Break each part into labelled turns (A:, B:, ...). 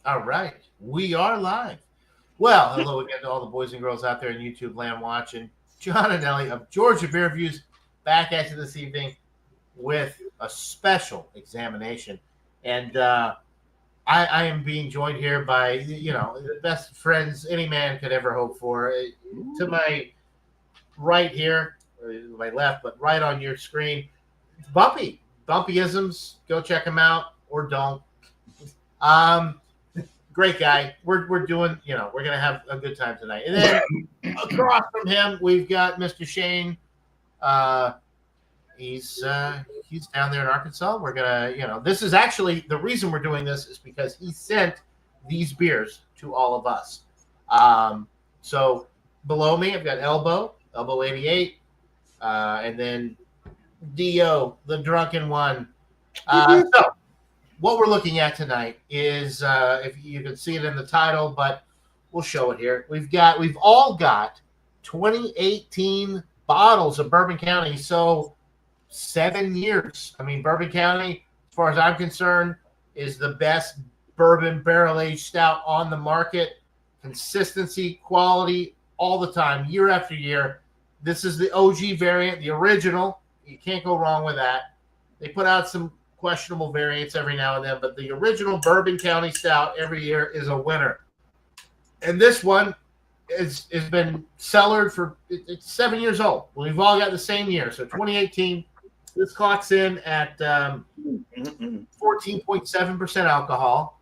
A: All right. We are live. Well, hello again to all the boys and girls out there in YouTube land watching. John and Ellie of Georgia Beer Reviews back at you this evening with a special examination. And I am being joined here by, the best friends any man could ever hope for. To my right here, or my left, but right on your screen, Bumpy. Bumpyisms. Go check him out or don't. Great guy. We're doing, we're gonna have a good time tonight. And then across from him, we've got Mr. Shane. He's down there in Arkansas. We're gonna, this is actually the reason we're doing this is because he sent these beers to all of us. So below me, I've got Elbow 88, and then Dio, the drunken one. So what we're looking at tonight is, if you can see it in the title, but we'll show it here. We've all got 2018 bottles of Bourbon County. So 7 years. I mean, Bourbon County, as far as I'm concerned, is the best bourbon barrel-aged stout on the market. Consistency, quality, all the time, year after year. This is the OG variant, the original. You can't go wrong with that. They put out some questionable variants every now and then, but the original Bourbon County Stout every year is a winner. And this one has been cellared for, it's 7 years old. We've all got the same year. So 2018, this clocks in at 14.7% alcohol.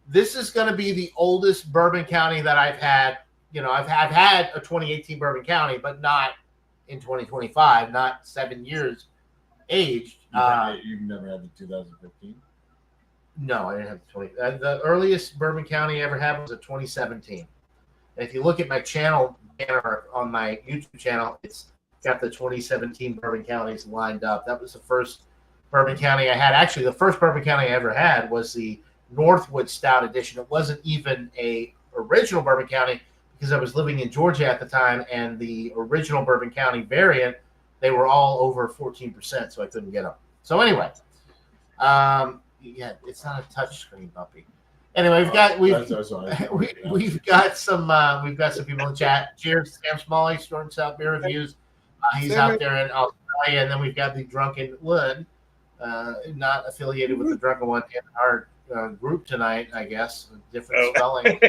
A: This is going to be the oldest Bourbon County that I've had. I've had a 2018 Bourbon County, but not in 2025, not 7 years aged.
B: You've never had the 2015?
A: No, I didn't have the 20. The earliest Bourbon County I ever had was a 2017. And if you look at my channel banner on my YouTube channel, it's got the 2017 Bourbon Counties lined up. That was the first Bourbon County I had. Actually, the first Bourbon County I ever had was the Northwood Stout Edition. It wasn't even a original Bourbon County because I was living in Georgia at the time, and the original Bourbon County variant, they were all over 14%, so I couldn't get them. So anyway, it's not a touch screen, Bumpy. Anyway, we've got some people in chat. Cheers, Sam Smalley, Storm South Beer Reviews. He's out there in Australia, and then we've got the Drunken Wood, not affiliated with the Drunken One in our group tonight, I guess. Different spelling.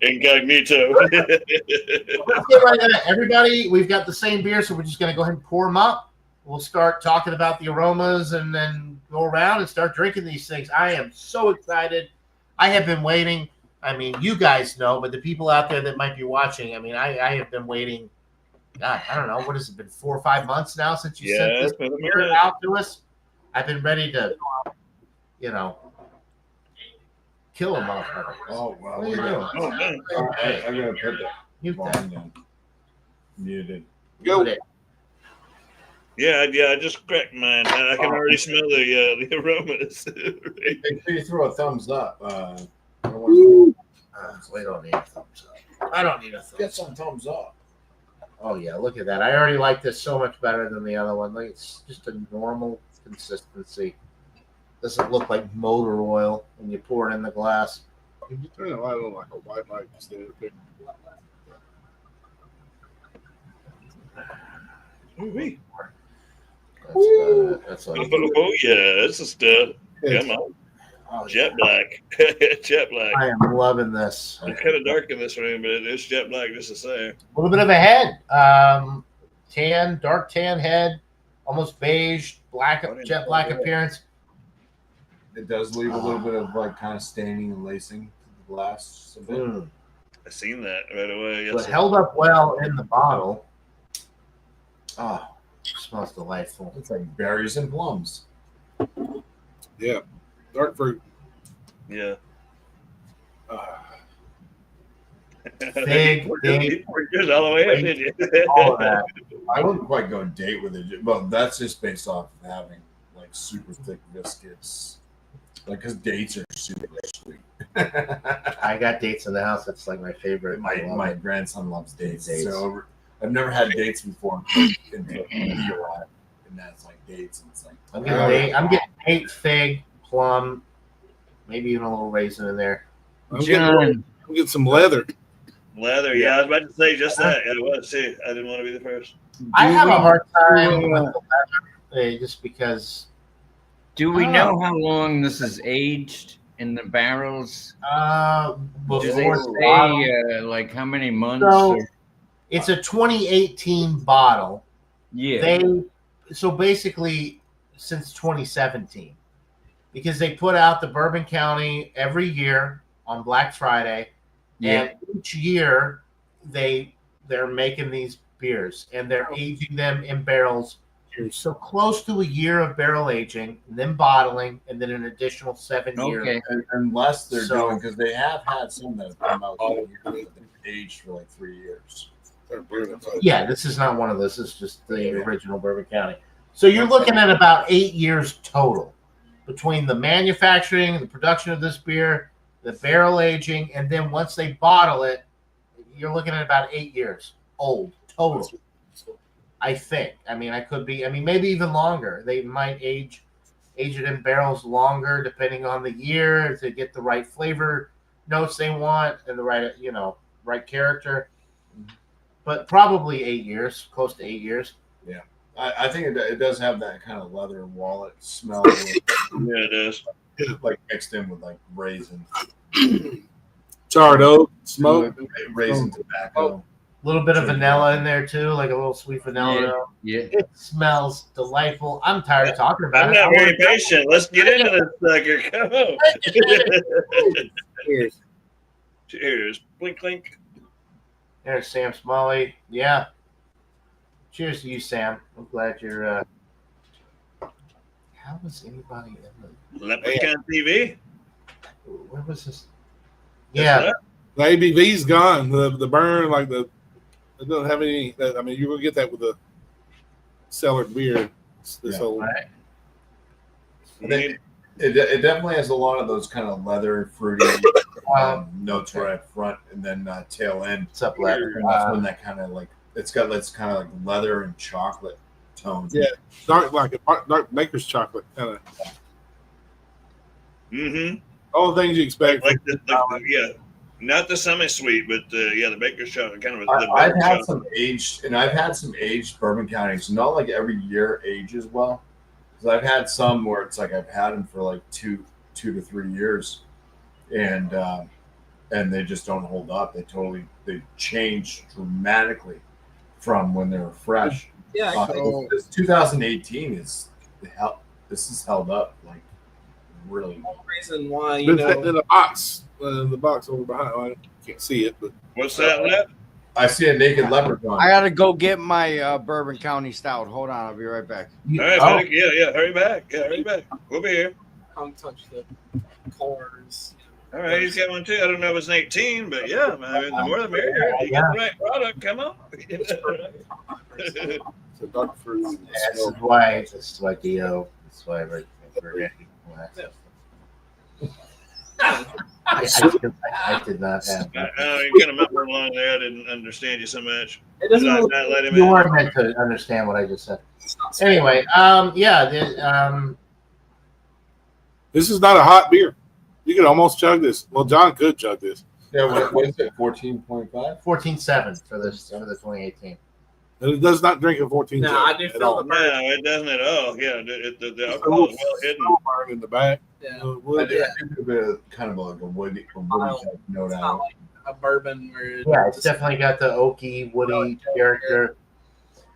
C: Incognito.
A: Let's get right into it. Everybody, we've got the same beer, so we're just going to go ahead and pour them up. We'll start talking about the aromas and then go around and start drinking these things. I am so excited. I have been waiting. I mean, you guys know, but the people out there that might be watching, I mean, I have been waiting. God, I don't know. What has it been, 4 or 5 months now since you sent this beer out to us? I've been ready to, kill him off.
B: Oh, wow.
A: What are you doing?
C: Oh, man.
B: I'm going to put the volume down. Muted.
A: Go.
C: Yeah, I just cracked mine. I can already smell the aromas.
B: Make sure you throw a thumbs up.
A: I don't need a thumbs up. I don't need a thumbs up.
B: Get some thumbs up.
A: Oh, yeah, look at that. I already like this so much better than the other one. Like, it's just a normal consistency. Doesn't look like motor oil when you pour it in the glass.
D: If you turn the light on like a white light instead of a big
C: Ooh-wee.
A: That's like,
C: Oh, yeah, this is stuff. Come on.
A: oh,
C: Jet black. Jet black.
A: I am loving this.
C: It's kind of dark in this room, but it's jet black just the same.
A: A little bit of a head. Tan, dark tan head, almost beige, black, jet black appearance.
B: It does leave a little bit of like kind of staining and lacing to the glass just a bit.
C: I seen that right away.
A: But held up well in the bottle. Oh, smells delightful.
B: It's like berries and plums.
D: Yeah, dark fruit.
C: Yeah.
A: Big, big.
C: Yours all the way up, did you?
A: All of that.
B: I wouldn't quite go date with it. Well, that's just based off of having like super thick biscuits. Like, because dates are super sweet.
A: I got dates in the house. That's like my favorite.
B: My grandson loves dates.
A: Dates.
B: So I've never had dates before in the lot, and that's like dates. And it's like
A: I'm getting date, fig, plum, maybe even a little raisin in there.
D: I'm
E: John,
D: getting some leather.
C: Leather, yeah, I was about to say just that. Yeah, it was too. I didn't want to be the first.
A: I have a hard time
E: do,
A: with the leather, just because.
E: do we
A: Oh.
E: know how long this is aged in the barrels? Do they
A: Before the bottle.
E: say like how many months?
A: So
E: or-
A: it's a 2018 bottle.
E: yeah.
A: So basically since 2017, because they put out the Bourbon County every year on Black Friday,
E: Yeah.
A: and each year they're making these beers and they're aging them in barrels. So close to a year of barrel aging, and then bottling, and then an additional 7 years.
E: Okay.
B: Unless they're
A: So-
B: doing, because they have had some that have come out that have aged for like 3 years.
A: Yeah, this is not one of those. This is just the original Bourbon County. So you're looking at about 8 years total between the manufacturing, the production of this beer, the barrel aging, and then once they bottle it, you're looking at about 8 years old total. I think. I mean, I could be. I mean, maybe even longer. They might age it in barrels longer, depending on the year, to get the right flavor notes they want and the right, right character. But probably 8 years, close to 8 years.
B: I think it does have that kind of leather wallet smell, with,
C: Yeah, it is.
B: like mixed in with like raisin,
D: Charred oak, smoke.
B: raisin tobacco.
A: A little bit of vanilla in there too, like a little sweet vanilla.
E: Yeah.
A: note.
E: Yeah.
A: It smells delightful. I'm tired of talking about
C: I'm
A: it. I
C: not very
A: wanna-
C: patient. Let's get into this sucker. Come on.
D: Cheers.
C: Cheers. Blink, blink.
A: There's Sam Smalley. Yeah. Cheers to you, Sam. I'm glad you're. How was anybody in
C: Leprechaun TV.
A: where was this? Yeah,
D: The ABV's gone. The burn, like it doesn't have any. I mean, you will get that with a cellared beer. This
B: Yeah.
D: whole
A: right.
B: I think it definitely has a lot of those kind of leather, fruity notes right up front, and then tail end.
A: What's up, Letter?
B: And that's when that kind of like it's got that's kind of like leather and chocolate tones.
D: Yeah. dark, like a dark baker's chocolate kind of.
C: Mm-hmm.
D: All the things you expect.
C: Like yeah, not the semi-sweet, but the baker's chocolate, kind of the
B: I've
C: baker's
B: had
C: chocolate.
B: some aged Bourbon Counties. Not like every year ages well, because I've had some where it's like I've had them for like two to 3 years, and they just don't hold up. They change dramatically from when they were fresh.
F: Yeah,
B: This 2018 is this is held up like really.
F: the reason why you
D: Been sitting
F: know
D: in the box over behind. I can't see it, but
C: What's that, Lep?
B: I see a naked leprechaun.
G: I gotta go get my Bourbon County Stout. Hold on, I'll be right back.
C: All right,
A: Oh,
C: buddy. Yeah, hurry back. Yeah, hurry back. We'll be here.
F: tongue touch the cores.
C: All right, he's got one too. I don't know if it's an 18, but yeah, I mean, the more the merrier. You get the right product. Come on.
D: it's a dark fruit. and
A: yeah, this
D: smell.
A: is why. This is why Dio. This is why we're I did not have.
C: You kind of remember along there. I didn't understand you so much.
F: It
C: Did
F: doesn't
C: I
F: really,
C: not let him
A: You
C: in?
A: weren't meant to understand what I just said.
F: it's not
A: Anyway, yeah,
D: This is not a hot beer. You could almost chug this. Well, John could chug this.
B: Yeah, what is it? 14.5.
A: 14.7 for this for the 2018.
D: And it does not drink a 14.
F: No, I do
D: at
F: feel
D: all.
F: the
C: No,
F: burn.
C: it doesn't at all. Yeah, the alcohol is well hidden.
D: Burn in the back.
F: Yeah.
B: I
D: Wood.
B: do get a bit of kind of like a woody type note
F: It's
B: out.
F: not like a bourbon where
A: Yeah, it's definitely got the oaky, woody character.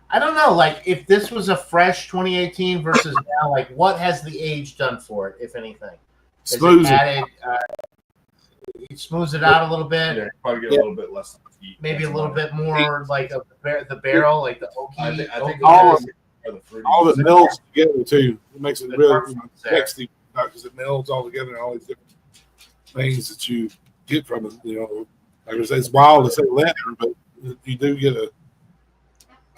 A: I don't know, like if this was a fresh 2018 versus now, like what has the age done for it, if anything? Has it
D: Smooth.
A: added, it smooths it out a little bit,
B: Yeah, probably get a little bit less heat.
A: maybe a little bit more like of the barrel, like the oaky.
B: I think
A: oaky
D: all
A: taste.
B: the fruity.
D: All the melts together too. It makes it
A: The
D: really
A: perfect there.
D: tasty because it melds all together and all these different things that you get from it. You know, like I said, it's wild to say leather, but you do get a.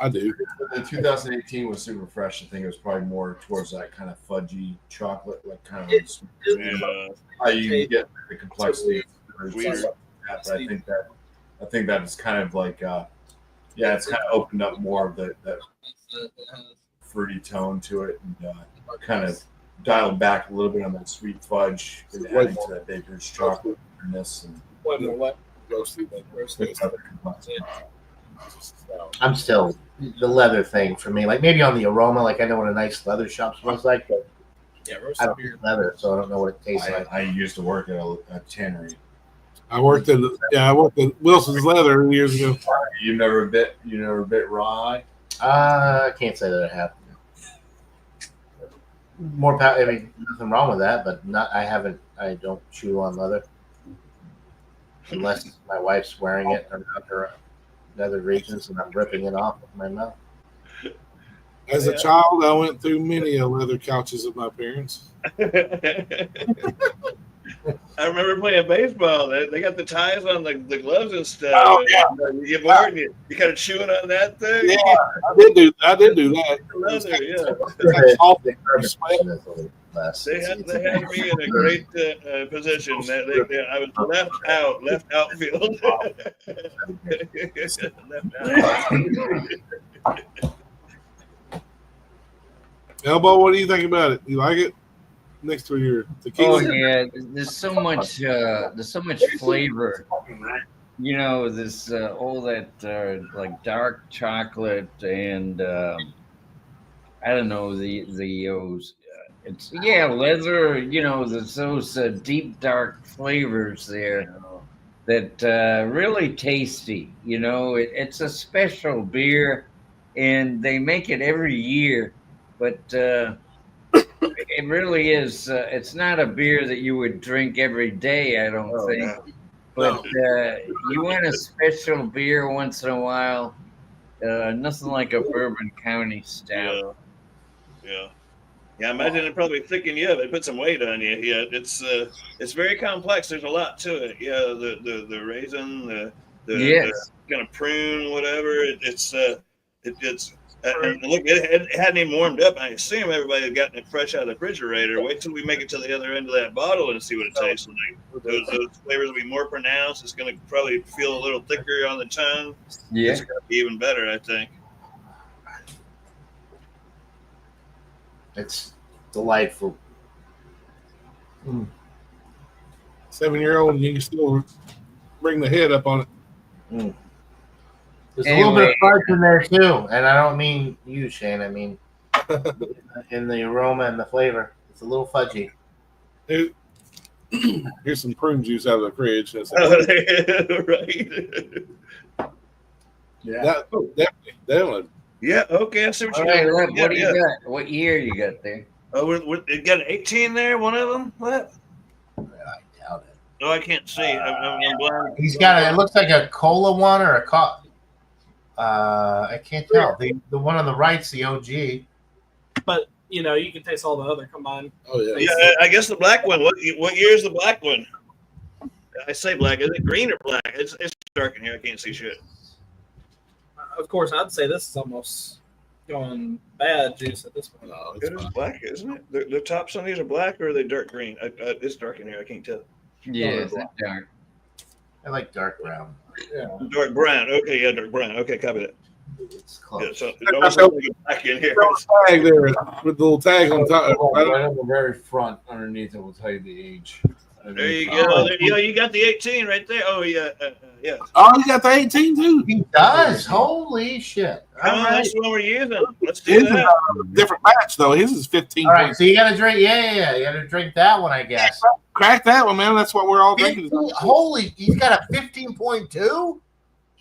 D: I do.
B: The 2018 was super fresh. I think it was probably more towards that kind of fudgy chocolate, like kind of
C: Yeah.
B: how you get the complexity of flavors and
C: Weird.
B: stuff like that. But I think that is kind of like it's kind of opened up more of that fruity tone to it, and kind of dialed back a little bit on that sweet fudge and adding to that baker's chocolate and
F: What?
D: Roasted.
B: with other components.
A: I'm still the leather thing for me. Like maybe on the aroma, like I know what a nice leather shop smells like, but
F: Yeah,
A: I
F: roasted
A: don't
F: beer.
A: eat leather, so I don't know what it tastes like.
B: I used to work at a tannery.
D: I worked at Wilson's Leather years ago.
B: You never bit rye.
A: I can't say that I have. More I mean, nothing wrong with that, but not. I haven't. I don't chew on leather unless my wife's wearing it around her nether regions, and I'm ripping it off with my mouth.
D: As a child, I went through many a leather couches of my parents.
C: I remember playing baseball. They got the ties on the gloves and stuff.
D: Oh, yeah.
C: You get bored and you kind of chewing on that thing.
D: Yeah, I did do that.
C: Leather, yeah. They had me in a great position. I was left outfield. Left out.
D: Elbow, what do you think about it? You like it? Next to your tequila.
E: Oh yeah, there's so much flavor. You know, this all that like dark chocolate and I don't know it's leather. You know, there's those deep dark flavors there that really tasty. You know, it's a special beer, and they make it every year, but. It really is. It's not a beer that you would drink every day, I don't think.
C: No.
E: But you want a special beer once in a while. Nothing like a Bourbon County stout.
C: Yeah. I imagine it probably thicken you up. It put some weight on you. Yeah, it's very complex. There's a lot to it. Yeah, the raisin, the kind of prune, whatever. It's and look, it hadn't even warmed up. I assume everybody had gotten it fresh out of the refrigerator. Wait till we make it to the other end of that bottle and see what it tastes like. Those flavors will be more pronounced. It's going to probably feel a little thicker on the tongue.
E: Yeah.
C: It's going to be even better, I think.
A: It's delightful.
D: 7-year-old, and you can still bring the head up on it.
A: There's a little bit of fudge in there too, and I don't mean you, Shane. I mean in the aroma and the flavor. It's a little fudgy.
D: Here's some prune juice out of the fridge. That's
C: Right.
B: Yeah.
D: Definitely.
C: Yeah. Okay. I see what
E: All
C: you
E: right,
C: got.
E: look, what do you got? What year you got there?
C: Oh, it got an 18 there. One of them. What?
A: I doubt it.
C: Oh, I can't see. I'm blind.
A: He's got it looks like a cola one or a I can't tell. The one on the right's the OG.
F: But you know, you can taste all the other combined.
D: Oh yeah.
C: Yeah, I guess the black one. What year is the black one? I say black. Is it green or black? It's dark in here. I can't see shit.
F: Of course, I'd say this is almost going bad juice at this point.
D: No,
C: It is black, isn't it? The tops on these are black, or are they dark green? It's dark in here. I can't tell.
E: Yeah, it's dark.
A: I like dark brown.
C: Dark brown. Okay, yeah, dark brown. Okay, copy that.
A: It's close.
C: Yeah, so it almost looks like a black in here.
D: Tag there with the little tag on top.
B: Right on the very front underneath it will tell you the age.
C: There you go. You got the 18 right there. Oh yeah, yeah.
D: Oh, you got the 18 too.
A: He does. Holy shit! All right.
C: That's the one we're using. Let's do
D: His is
C: that.
D: a different batch though. His is 15.
A: All right, so you got to drink. Yeah. You got to drink that one, I guess.
D: Crack that one, man. That's what we're all drinking.
A: Holy, he's got a 15.2.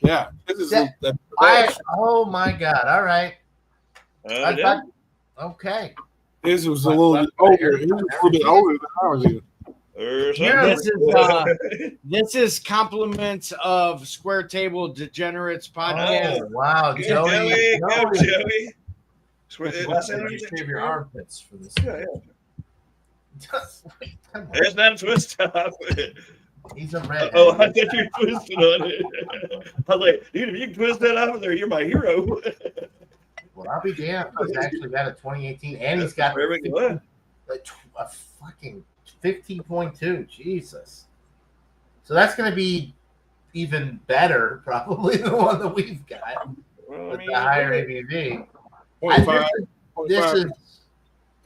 D: Yeah, this is
A: Yeah.
D: the
A: Oh my god! All right.
C: Yeah.
A: Okay.
D: His was a little bit older. His was a little bit older than ours. Even.
G: This is compliments of Square Table Degenerates podcast.
A: Oh wow,
C: Good,
A: Joey.
C: Go, Joey.
B: You shave your armpits for this.
C: Yeah. It's not a twist top.
A: He's a red.
C: Oh, I thought you were twisting on it. I was like, dude, if you can twist that off of there, you're my hero.
A: Well, I'll be damned. He's actually got a 2018, and he's got a fucking 15.2. Jesus. So that's going to be even better, probably, the one that we've got with the higher ABV.
D: 0.5,
A: This is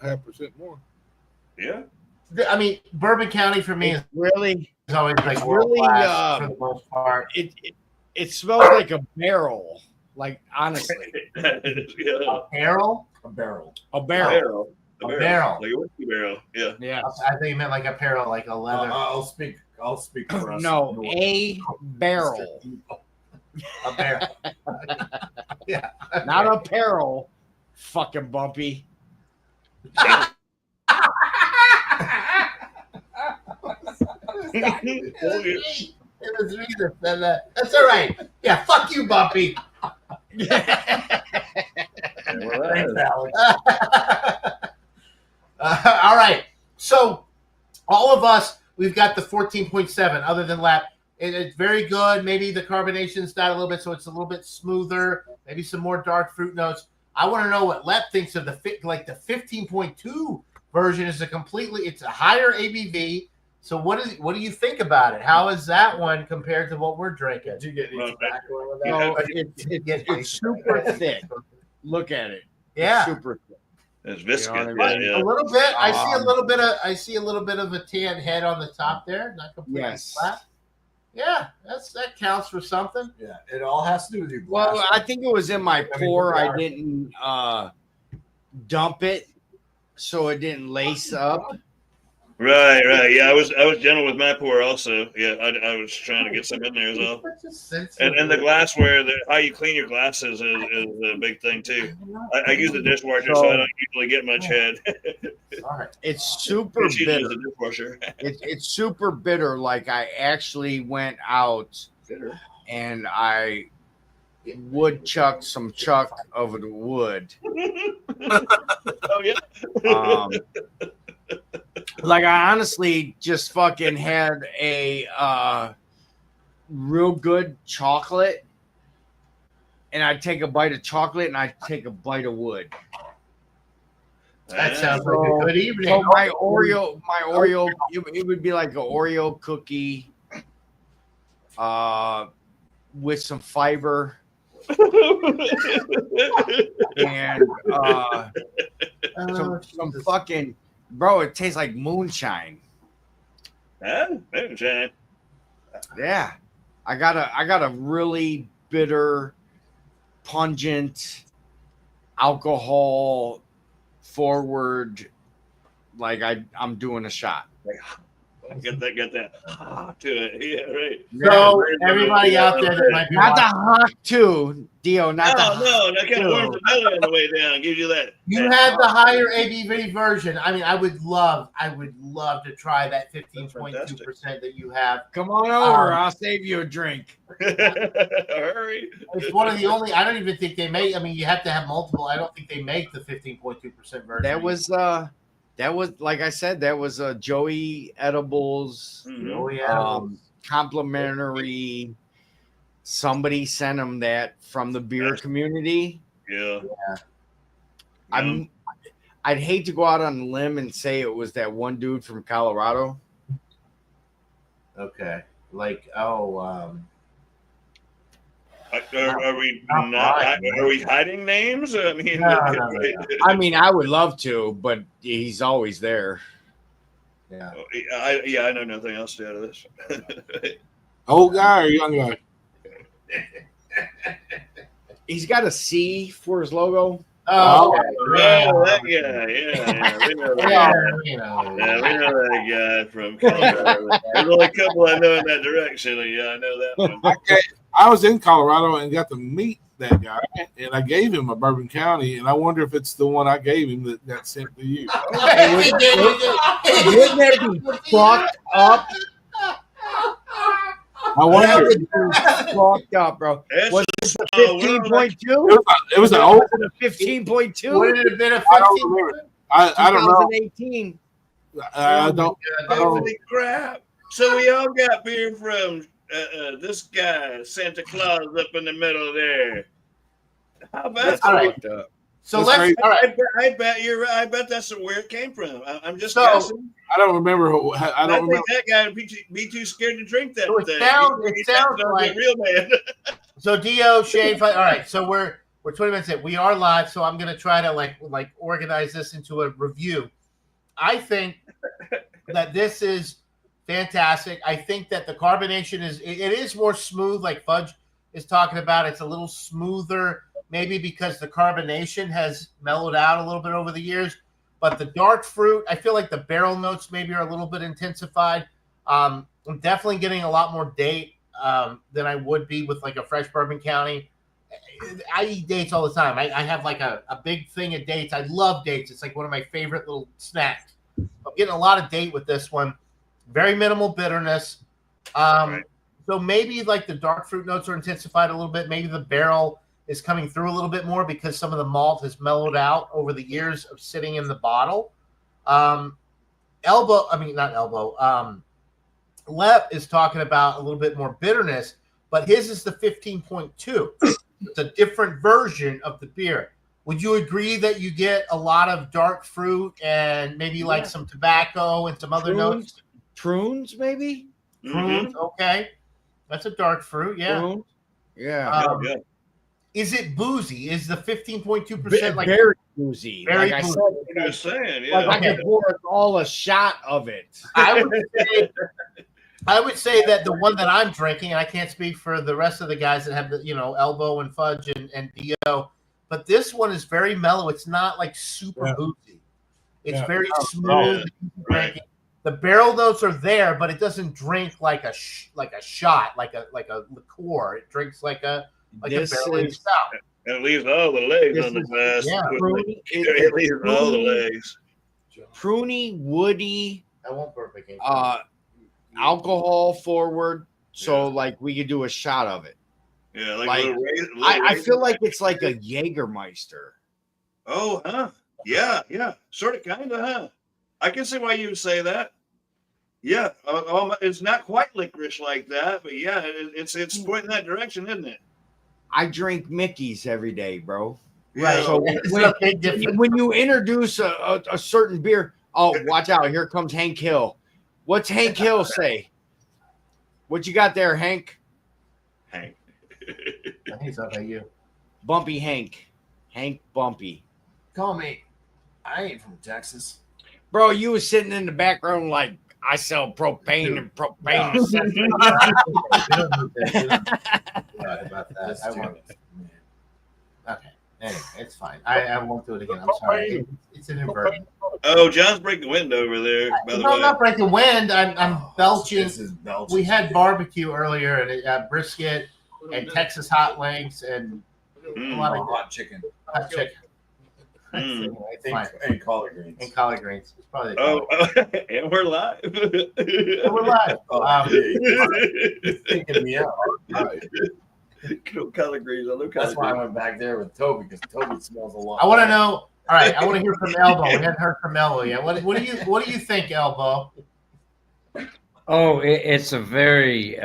D: 0.5% more.
C: Yeah.
A: I mean, Bourbon County for me is
G: Really,
A: always like
G: it's
A: world
G: really,
A: class for the most part.
G: it smells like a barrel. Like honestly,
C: Yeah.
A: A barrel?
B: A barrel.
G: a
C: A
G: barrel.
C: barrel.
A: A barrel.
C: Like a whiskey barrel. Yeah.
G: Yeah.
A: I think you meant like apparel, like a leather.
B: I'll speak for us.
G: No, a barrel,
A: A barrel. Yeah.
G: not apparel. Fucking bumpy.
A: It was me that said that. That's all right. Yeah, fuck you, Bumpy. Thanks, Alex. All right. So, all of us, we've got the 14.7, other than lap. It's very good. Maybe the carbonation's down a little bit, so it's a little bit smoother. Maybe some more dark fruit notes. I want to know what Lep thinks of the 15.2 version. Is it's a higher ABV. So what do you think about it? How is that one compared to what we're drinking?
B: Did you get any
C: Well,
B: tobacco with that?
G: No, it's super thick. Look at it.
A: Yeah.
G: It's super thick.
C: It's viscous.
G: You know what I mean?
C: Yeah.
A: A little bit. I see a
G: Um,
A: little bit of a tan head on the top there, not completely
G: Yes.
A: flat. Yeah, that counts for something.
B: Yeah, it all has to do with your glass.
G: Well, I think it was in my pour. I didn't dump it, so it didn't lace up.
C: Right. Yeah, I was gentle with my pour also. Yeah, I was trying to get some in there as well. And the glassware, how you clean your glasses is a big thing too. I use the dishwasher, so I don't usually get much head.
A: All right.
G: It's super
C: She uses
G: bitter.
C: the dishwasher.
G: It's super bitter. Like I actually went out and I woodchucked some chuck over the wood.
C: Oh yeah.
G: Like I honestly just fucking had a real good chocolate, and I'd take a bite of chocolate and I'd take a bite of wood.
A: That sounds like a good evening.
G: So my Oreo, it would be like an Oreo cookie, with some fiber and some fucking bro. It tastes like moonshine.
C: Moonshine.
G: Yeah, I got a really bitter, pungent, alcohol forward. Like I'm doing a shot.
C: Get that to it. Yeah, right.
A: So everybody out there that might be
G: Not the
A: watching,
G: hot too, Dio. Not the
C: No, that kind of warms the belly on the way down. Gives you that.
A: you have the higher ABV version. I mean, I would love to try that 15.2% that you have.
G: Come on over. I'll save you a drink.
C: Hurry.
A: It's one of the only. I don't even think they make. I mean, you have to have multiple. I don't think they make the 15.2% version.
G: That was like I said. That was Joey Edibles.
C: Mhm.
A: Oh yeah.
G: Complimentary. Somebody sent him that from the beer community.
C: Yeah.
G: I'd hate to go out on a limb and say it was that one dude from Colorado.
A: Okay. Like
C: Are we
A: Not
C: not?
A: right.
C: Are we hiding names? I mean,
A: No.
G: I mean, I would love to, but he's always there.
A: yeah.
C: I know nothing else to add to this.
D: Old guy or young guy?
G: He's got a C for his logo.
A: Oh, okay.
C: Oh, that guy. Yeah. We know that.
A: Yeah, you know.
C: Yeah, we know that guy from Colorado. There's only a couple I know in that direction. Yeah, I know that one.
D: I was in Colorado and got to meet that guy, and I gave him a Bourbon County, and I wonder if it's the one I gave him that got sent to you.
G: Wouldn't that be fucked up?
D: I
G: That
D: wonder.
G: would be fucked up, bro.
C: It's
G: Was
C: just
G: it
C: a small world.
G: 15.2?
D: It was an old.
G: Was it a 15.2?
A: Would it have been a
D: I don't remember. I don't know.
G: 2018.
D: I don't.
C: Holy crap! So we all got beer from this guy, Santa Claus, up in the middle there. How about
G: That's
C: that?
A: All right.
G: fucked up.
A: So
D: That's
A: let's.
D: right.
A: All right.
C: I bet you're right. I bet that's where it came from. I'm just
A: So-
C: guessing.
D: I don't remember. I
C: I
D: don't
C: think
D: remember.
C: that guy would be too scared to drink that
A: So it
C: thing.
A: sounds- it
C: He's
A: sounds
C: not
A: like-
C: a real man.
A: So Dio, Shane, all right. So we're 20 minutes in. We are live, so I'm gonna try to like organize this into a review. I think that this is fantastic. I think that the carbonation it is more smooth, like Fudge is talking about. It's a little smoother, maybe because the carbonation has mellowed out a little bit over the years. But the dark fruit, I feel like the barrel notes maybe are a little bit intensified. I'm definitely getting a lot more date than I would be with like a fresh Bourbon County. I eat dates all the time. I have like a big thing of dates. I love dates. It's like one of my favorite little snacks. I'm getting a lot of date with this one. Very minimal bitterness.
C: Right.
A: So maybe like the dark fruit notes are intensified a little bit. Maybe the barrel is coming through a little bit more because some of the malt has mellowed out over the years of sitting in the bottle. Lep is talking about a little bit more bitterness, but his is the 15.2. It's a different version of the beer. Would you agree that you get a lot of dark fruit and maybe like some tobacco and some other notes?
G: Prunes, maybe?
A: Prunes, okay. That's a dark fruit, yeah.
G: Prunes? Yeah.
C: Yeah.
A: Is it boozy? Is the 15.2% like
G: very boozy?
A: Very
G: like
A: boozy.
G: I
C: What I was
G: said,
C: saying, yeah.
G: like I could pour us all a shot of it.
A: I would say that the one that I'm drinking, and I can't speak for the rest of the guys that have the, Elbow and Fudge and Dio, but this one is very mellow. It's not like super boozy. It's very smooth.
C: Right.
A: The barrel notes are there, but it doesn't drink like a shot, like a liqueur. It drinks like a barrel stout.
C: And it leaves all the legs on the glass.
A: yeah.
C: It leaves all the legs.
G: Pruny, woody,
A: I won't perfect it.
G: alcohol forward. So like we could do a shot of it.
C: Yeah,
G: Like,
C: little
G: I feel like it's like a Jägermeister.
C: Oh, huh? Yeah. Sort of, kind of, huh? I can see why you would say that. Yeah, it's not quite licorice like that, but yeah, it's pointing that direction, isn't it?
G: I drink Mickey's every day, bro.
A: Right.
G: So
A: It's a big difference.
G: when you introduce a certain beer, oh, watch out! Here comes Hank Hill. What's Hank Hill say? What you got there, Hank?
C: Hank.
A: He's up at you.
G: Bumpy Hank. Hank Bumpy.
B: Call me. I ain't from Texas.
G: Bro, you was sitting in the background like I sell propane and propane.
A: Right about that. I won't. Okay. Anyway, it's fine. I won't do it again. I'm sorry. It's an inversion.
C: Oh, John's breaking wind over there, by the
A: No, I'm
C: way.
A: not breaking wind. I'm belching.
B: This is Belgium.
A: We had barbecue earlier and brisket and Texas hot links and a lot of
B: hot chicken
A: hot chicken.
C: Mm.
A: It's fine.
B: and collard greens.
A: And collard greens. It's probably
C: Oh, and we're live.
A: we're live.
B: You're thinking me out.
C: Collard greens. I love
B: That's
C: collard
B: why I
C: greens.
B: went back there with Toby because Toby smells a lot.
A: I want to know. All right, I want to hear from Elbow. We hadn't heard from Elbow yet. What do you think, Elbow?
E: Oh, it's a very,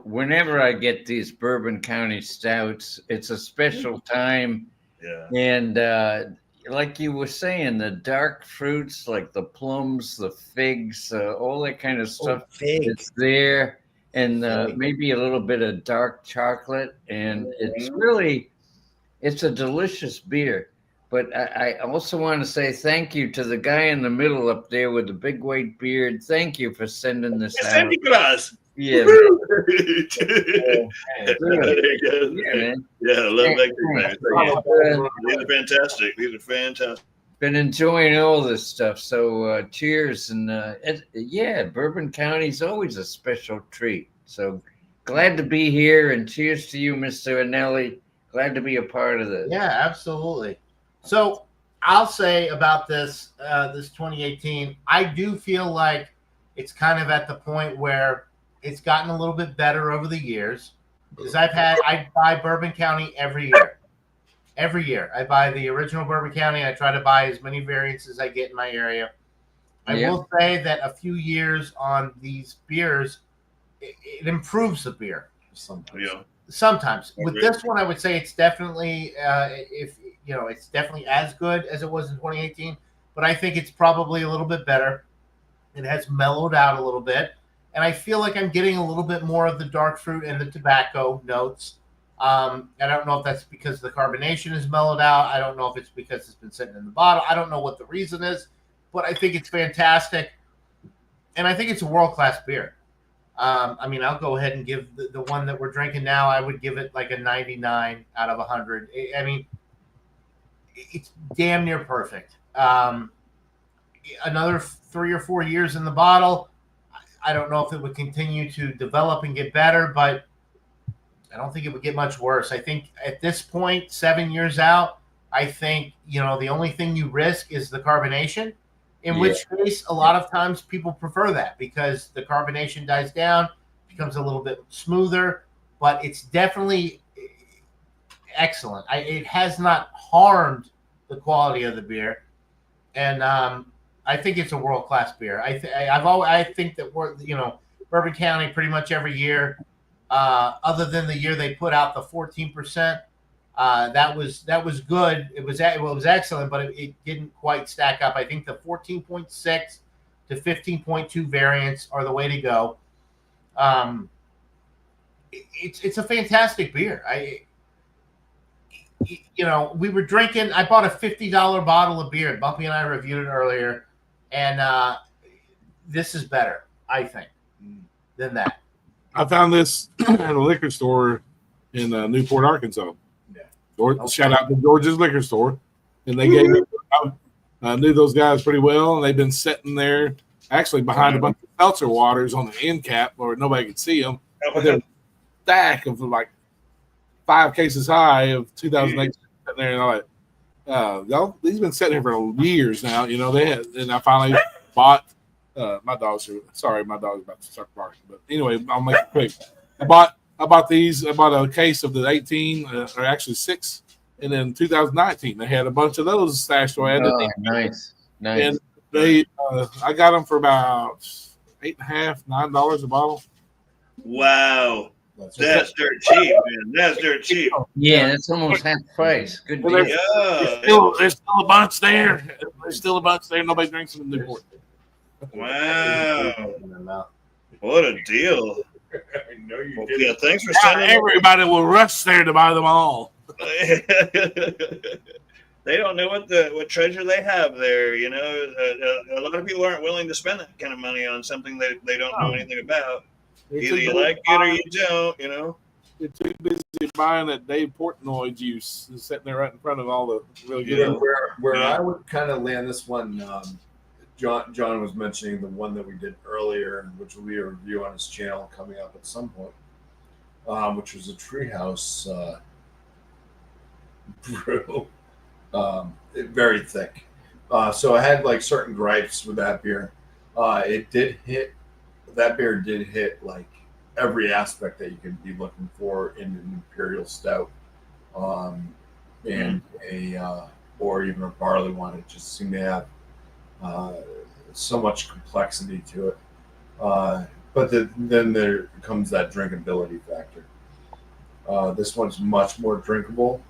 E: whenever I get these Bourbon County stouts, it's a special time.
C: Yeah.
E: And like you were saying, the dark fruits like the plums, the figs, all that kind of stuff is there. And maybe a little bit of dark chocolate. And it's a delicious beer. But I also want to say thank you to the guy in the middle up there with the big white beard. Thank you for sending this out.
C: Santa Claus.
E: Yeah,
C: There you go.
E: man.
C: Yeah, I love Victory, man. These are fantastic.
E: Been enjoying all this stuff. So cheers. And Bourbon County's always a special treat. So glad to be here. And cheers to you, Mr. Anelli. Glad to be a part of this.
A: Yeah, absolutely. So I'll say about this 2018, I do feel like it's kind of at the point where it's gotten a little bit better over the years. Because I buy Bourbon County every year. Every year. I buy the original Bourbon County. I try to buy as many variants as I get in my area. I will say that a few years on these beers, it improves the beer. Sometimes. With this one, I would say it's definitely it's definitely as good as it was in 2018, but I think it's probably a little bit better. It has mellowed out a little bit, and I feel like I'm getting a little bit more of the dark fruit and the tobacco notes. I don't know if that's because the carbonation is mellowed out. I don't know if it's because it's been sitting in the bottle. I don't know what the reason is, but I think it's fantastic, and I think it's a world-class beer. I mean, I'll go ahead and give the one that we're drinking now. I would give it like a 99 out of 100. I mean, it's damn near perfect. Another 3 or 4 years in the bottle, I don't know if it would continue to develop and get better, but I don't think it would get much worse. I think at this point, 7 years out, I think, the only thing you risk is the carbonation, in which case a lot of times people prefer that because the carbonation dies down, becomes a little bit smoother, but it's definitely excellent. It has not harmed the quality of the beer, and I think it's a world-class beer. I think that Bourbon County pretty much every year, other than the year they put out the 14%, that was good. It was excellent, but it didn't quite stack up. I think the 14.6 to 15.2 variants are the way to go. It's a fantastic beer. We were drinking. I bought a $50 bottle of beer. Bumpy and I reviewed it earlier, and this is better, I think, than that.
D: I found this at a liquor store in Newport, Arkansas. Yeah. Shout out to George's Liquor Store, and they gave me. I knew those guys pretty well, and they've been sitting there actually behind a bunch of seltzer waters on the end cap where nobody could see them. But there's a stack of like 5 cases high of 2008 sitting there, and I'm like, these been sitting here for years now. They had, and I finally bought. My dog's about to start barking, but anyway, I'll make it quick. I bought these. I bought a case of the 18, or actually 6, and then 2019 they had a bunch of those stashed away.
E: Nice.
D: And they, I got them for about $8.50, $9 a bottle.
C: Wow. That's dirt cheap, man. That's dirt cheap.
E: Yeah, that's almost half price. Good deal.
D: There's still a bunch there. There's still a bunch there. Nobody drinks them in Newport.
C: Wow. What a deal.
B: I know you
C: Well,
B: did.
C: yeah, thanks for sending
D: Everybody will rush there to buy them all.
C: They don't know what treasure they have there. A lot of people aren't willing to spend that kind of money on something they don't know anything about. Either you like it or you don't,
D: You're too busy buying that Dave Portnoy juice and sitting there right in front of all the really good.
B: Where I would kind of land this one, John was mentioning the one that we did earlier, which will be a review on his channel coming up at some point, which was a Treehouse brew. Very thick. So I had like certain gripes with that beer. That beer did hit like every aspect that you could be looking for in an imperial stout, and or even a barley one. It just seemed to have so much complexity to it. But then there comes that drinkability factor. This one's much more drinkable.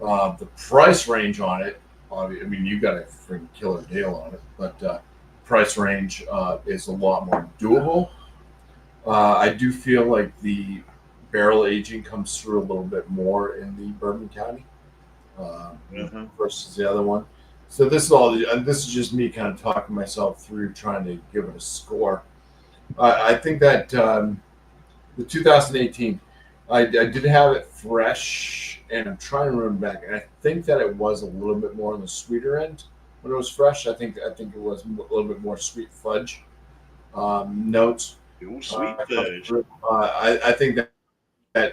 B: The price range on it, I mean, you got a freaking killer deal on it, but price range is a lot more doable. I do feel like the barrel aging comes through a little bit more in the Bourbon County versus the other one. So this is just me kind of talking myself through trying to give it a score. I think that the 2018, I did have it fresh, and I'm trying to remember back, and I think that it was a little bit more on the sweeter end when it was fresh. I think it was a little bit more sweet fudge notes.
C: Sweet fudge.
B: I think that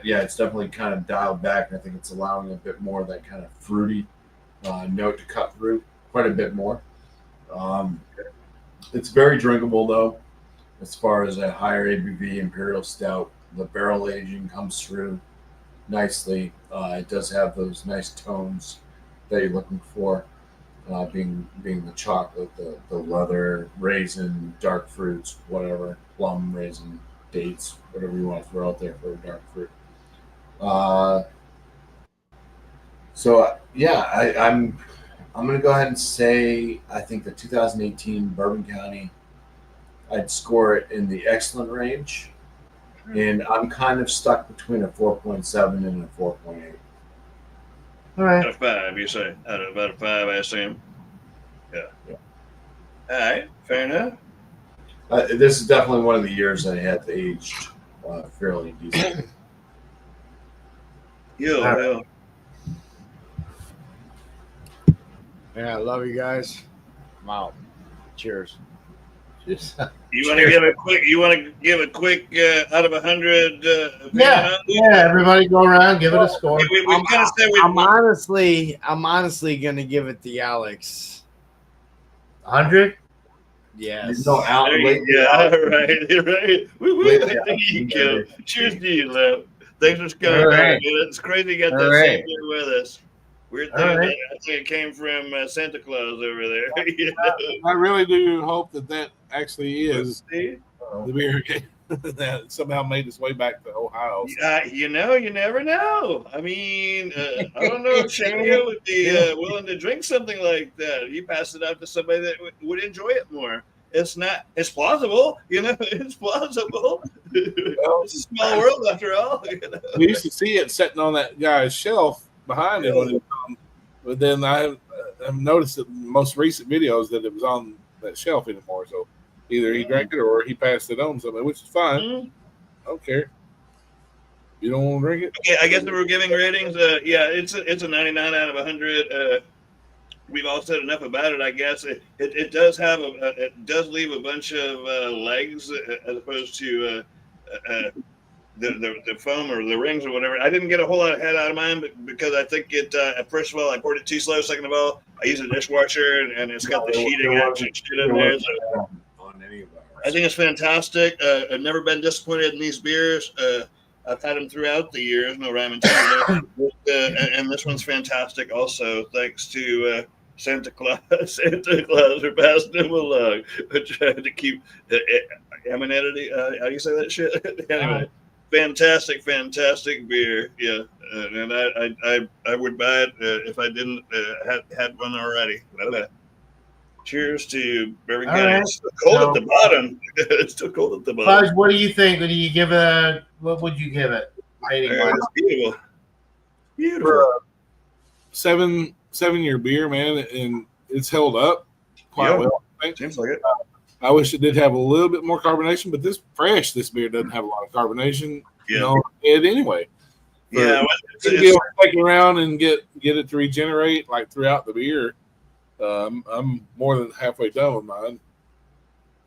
B: it's definitely kind of dialed back. I think it's allowing a bit more of that kind of fruity note to cut through quite a bit more. It's very drinkable though, as far as a higher ABV imperial stout. The barrel aging comes through nicely. It does have those nice tones that you're looking for, being the chocolate, the leather, raisin, dark fruits, whatever, plum, raisin, dates, whatever you want to throw out there for a dark fruit. I'm going to go ahead and say I think the 2018 Bourbon County, I'd score it in the excellent range. And I'm kind of stuck between a 4.7 and a 4.8.
A: All right.
C: Out of 5, you say? Out of 5, I assume. Yeah. All right, fair enough.
B: This is definitely one of the years that I had aged fairly decent.
C: Yeah.
G: Yeah, I love you guys. I'm out. Cheers.
C: You want to give a quick? You want to give a quick out of 100? Opinion
A: Yeah,
C: on it?
A: yeah. Everybody go around, give it a score.
C: We kind of said
G: I'm honestly gonna give it to Alex.
A: 100.
G: Yes.
B: Out late.
C: Yeah, right. There you go. Cheers to you, Lou. Thanks for coming
E: All
C: by.
E: right.
C: It's crazy you got
E: All
C: that
E: right.
C: same beer with us. Weird thing,
A: All right.
C: I think it came from Santa Claus over there.
D: I really do hope that actually is
C: See?
D: the beer that somehow made its way back to Ohio.
C: You never know. I mean, I don't know if Shania would be willing to drink something like that. You pass it out to somebody that would enjoy it more. It's plausible, it's plausible. It's a small world after all.
D: We used to see it sitting on that guy's shelf behind him, when it was on, but then I've noticed in most recent videos that it was on that shelf anymore. So either he drank it or he passed it on to somebody, which is fine.
C: Mm-hmm.
D: I don't care. You don't want to drink it?
C: Okay, I guess if we're giving ratings, it's a 99 out of 100. We've all said enough about it, I guess. It does have it does leave a bunch of legs as opposed to the foam or the rings or whatever. I didn't get a whole lot of head out of mine, but because I think it. First of all, I poured it too slow. Second of all, I use a dishwasher and it's got the sheeting action shit in there. So
B: On any of ours.
C: I think it's fantastic. I've never been disappointed in these beers. I've had them throughout the years, no rhyme and reason. And this one's fantastic also, thanks to Santa Claus. Santa Claus for passing them along. I tried to keep amenity. How do you say that shit? Anyway, fantastic beer. Yeah, and I would buy it if I didn't had one already. Cheers to Bourbon County.
A: Right.
C: It's still cold at the bottom. It's still cold at the bottom.
A: Fudge, what do you think? What would you give it? Rating wise?
C: It's beautiful. Beautiful.
D: For a 7-year beer, man, and it's held up quite well. I think.
C: Seems like it.
D: I wish it did have a little bit more carbonation, but this beer doesn't have a lot of carbonation.
C: Yeah.
D: Anyway.
C: Yeah.
D: To be able to take it around and get it to regenerate like throughout the beer. I'm more than halfway done with mine.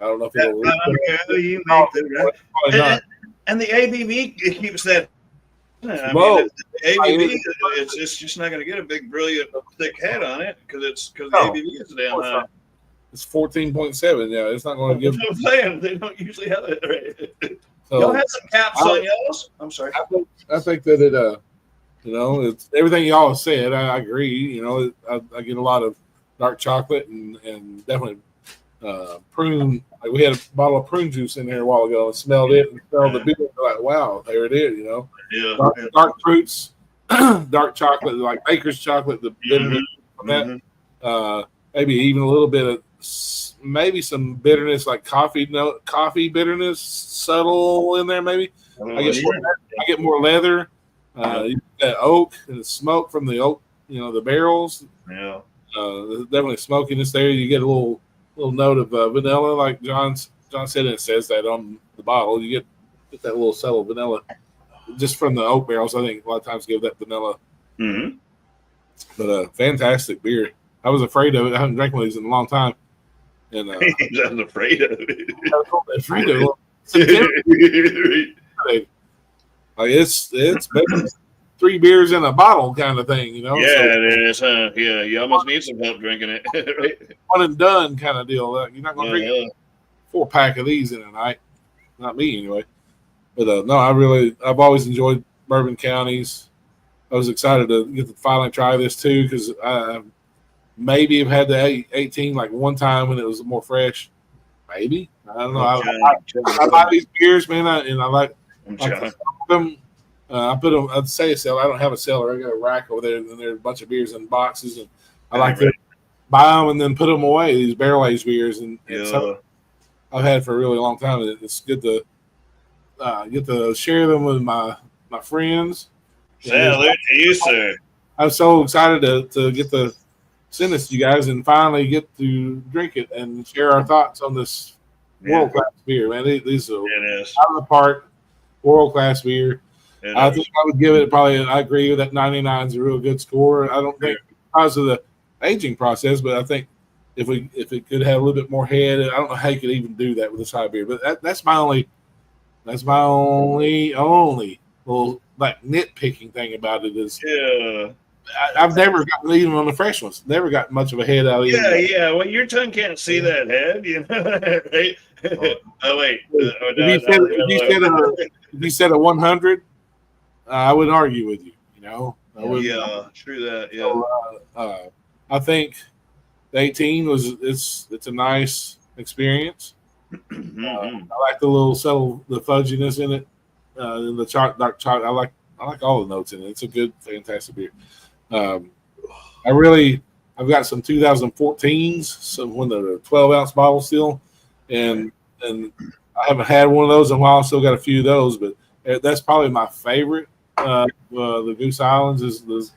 D: I don't know if it'll.
C: You make the right. And the ABV keeps that. I mean, the ABV, it's just not going to get a big, brilliant, thick head on it because the ABV is down high.
D: It's 14.7. Yeah, it's not going to give.
C: That's what I'm saying. They don't usually have it. Right?
D: So,
C: Y'all have some caps on y'all's? I'm sorry.
D: I think that it, it's everything y'all have said. I agree. I get a lot of dark chocolate and definitely prune. Like we had a bottle of prune juice in there a while ago and smelled it and smelled the beer. Like, wow, there it is.
C: Yeah.
D: Dark fruits, dark chocolate, like Baker's chocolate. The bitterness from that. Maybe even a little bit of maybe some bitterness, like coffee bitterness, subtle in there. Maybe I get more leather. That oak and the smoke from the oak. The barrels.
C: Yeah.
D: Definitely smokiness there. You get a little note of vanilla, like John said. It says that on the bottle. You get that little subtle vanilla just from the oak barrels. I think a lot of times give that vanilla.
C: Mm-hmm.
D: But fantastic beer. I was afraid of it. I haven't drank one of these in a long time. And
C: I was afraid of it.
D: afraid of it. Like it's better than 3 beers in a bottle kind of thing,
C: Yeah, it is. Yeah, you almost need some help drinking it. Right?
D: One and done kind of deal. You're not going to drink a 4-pack of these in a night. Not me anyway. But no, I've always enjoyed Bourbon Counties. I was excited to get to finally try this too because I maybe have had the 18 like one time when it was more fresh. Maybe. I don't know. I like these beers, man, I like them. I put them. I'd say a cellar. I don't have a cellar. I got a rack over there, and there's a bunch of beers in boxes, and I like to buy them and then put them away. These barrel aged beers, and so I've had for a really long time. It's good to get to share them with my friends.
C: Salute to you, sir.
D: I'm so excited to get to send this to you guys and finally get to drink it and share our thoughts on this world class beer, man. These are
C: It is.
D: out of the park, world class beer. I
C: It is.
D: think I would give it probably. I agree with that 99 is a real good score. I don't think because of the aging process, but I think if it could have a little bit more head, I don't know how you could even do that with this high beer. But that's my only little like nitpicking thing about it is
C: Yeah.
D: I've never gotten even on the fresh ones. Never got much of a head out of
C: Yeah,
D: it.
C: yeah. Well, your tongue can't see that head, you know, right? Oh wait.
D: If you said a 100, I wouldn't argue with you. You know, I wouldn't.
C: Yeah, true that. Yeah.
D: So, I think the 18 it's a nice experience.
C: Mhm.
D: I like the little subtle the fudginess in it, and the dark chocolate. I like all the notes in it. It's a good, fantastic beer. I've got some 2014s, some when they're 12-ounce bottles still, and I haven't had one of those in a while. I still got a few of those, but that's probably my favorite. The Goose Islands is the.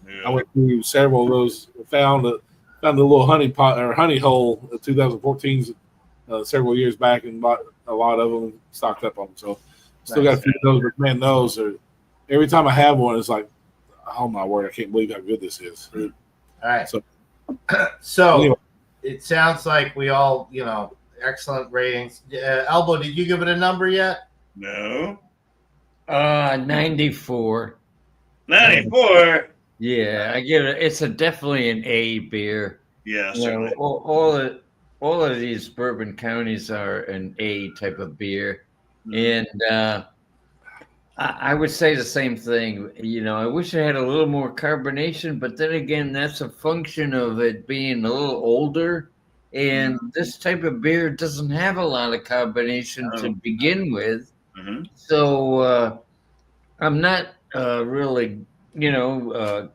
C: Yeah.
D: I went through several of those. Found the little honey pot or honey hole 2014s several years back and bought a lot of them, stocked up on them. So still got a few of those, but man, those are every time I have one, it's like, oh my word, I can't believe how good this is.
A: All right.
D: So anyway.
A: It sounds like we all, excellent ratings. Elbow, did you give it a number yet?
C: No.
E: 94.
C: 94.
E: Yeah, I give it. It's definitely an A beer.
C: Yeah.
E: You know, all of these bourbon counties are an A type of beer, and I would say the same thing. I wish it had a little more carbonation, but then again, that's a function of it being a little older. And this type of beer doesn't have a lot of carbonation to begin with.
C: Mm-hmm.
E: So I'm not really,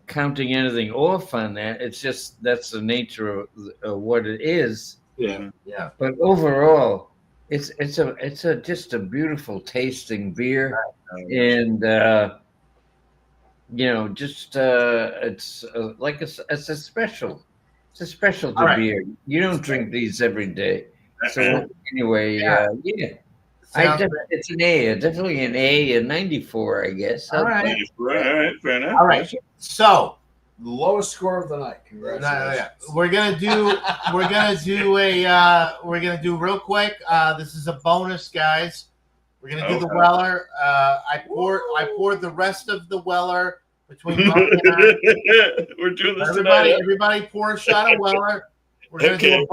E: counting anything off on that. It's just that's the nature of what it is.
D: Yeah.
A: Yeah.
E: But overall, it's just a beautiful tasting beer, and it's like it's a special. It's a specialty beer. You don't drink these every day. So anyway, it's an A, definitely an A, a 94, I guess.
A: All right.
C: 94. All right, fair enough.
A: All right. So
B: The lowest score of the night. Congratulations.
A: we're gonna do real quick. This is a bonus, guys. We're gonna do the Weller. I poured the rest of the Weller between Mike and I.
C: We're doing this
A: Everybody pour a shot of Weller. We're gonna do a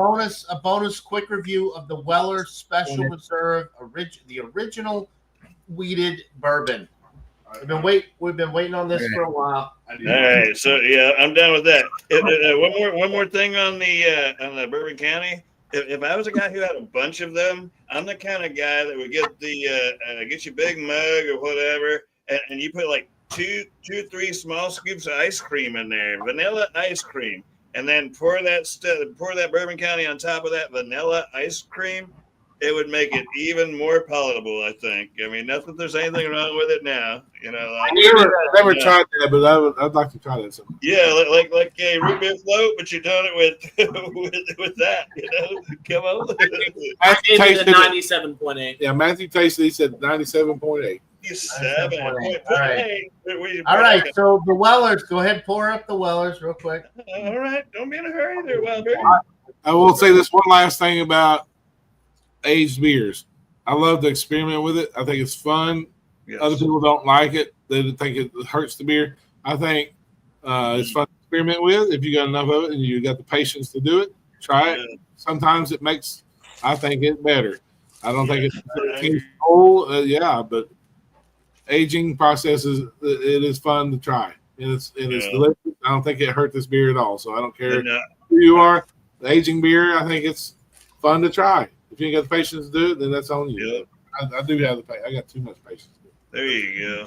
A: bonus quick review of the Weller Special Reserve, the original wheated bourbon. We've been waiting on this for a while.
C: All right, so yeah, I'm down with that. One more thing on the Bourbon County. If I was a guy who had a bunch of them, I'm the kind of guy that would get get you a big mug or whatever, and you put like two, 3 small scoops of ice cream in there, vanilla ice cream, and then pour that Bourbon County on top of that vanilla ice cream. It would make it even more palatable, I think. I mean, not that there's anything wrong with it now,
D: I never tried that, but I'd like to try that sometime.
C: Yeah, like a root beer float, but you're doing it with that, Come on.
F: I gave it a 97.8.
D: Yeah, Matthew tasted. He said 97.8.
C: 97.8.
A: All right, so the Wellers. Go ahead, pour up the Wellers real quick.
C: All right, don't be in a hurry there, Weller.
D: I will say this one last thing about aged beers. I love to experiment with it. I think it's fun.
C: Yes.
D: Other people don't like it. They think it hurts the beer. I think it's fun to experiment with. If you got enough of it and you got the patience to do it, try it. Sometimes it makes, I think, it better. I don't think it's old. But aging processes, it is fun to try. And it's delicious. I don't think it hurt this beer at all. So I don't care who you are. The aging beer, I think it's fun to try. If you ain't got the patience to do it, then that's on you.
C: Yep.
D: I do have the patience. I got too much patience.
C: There you go.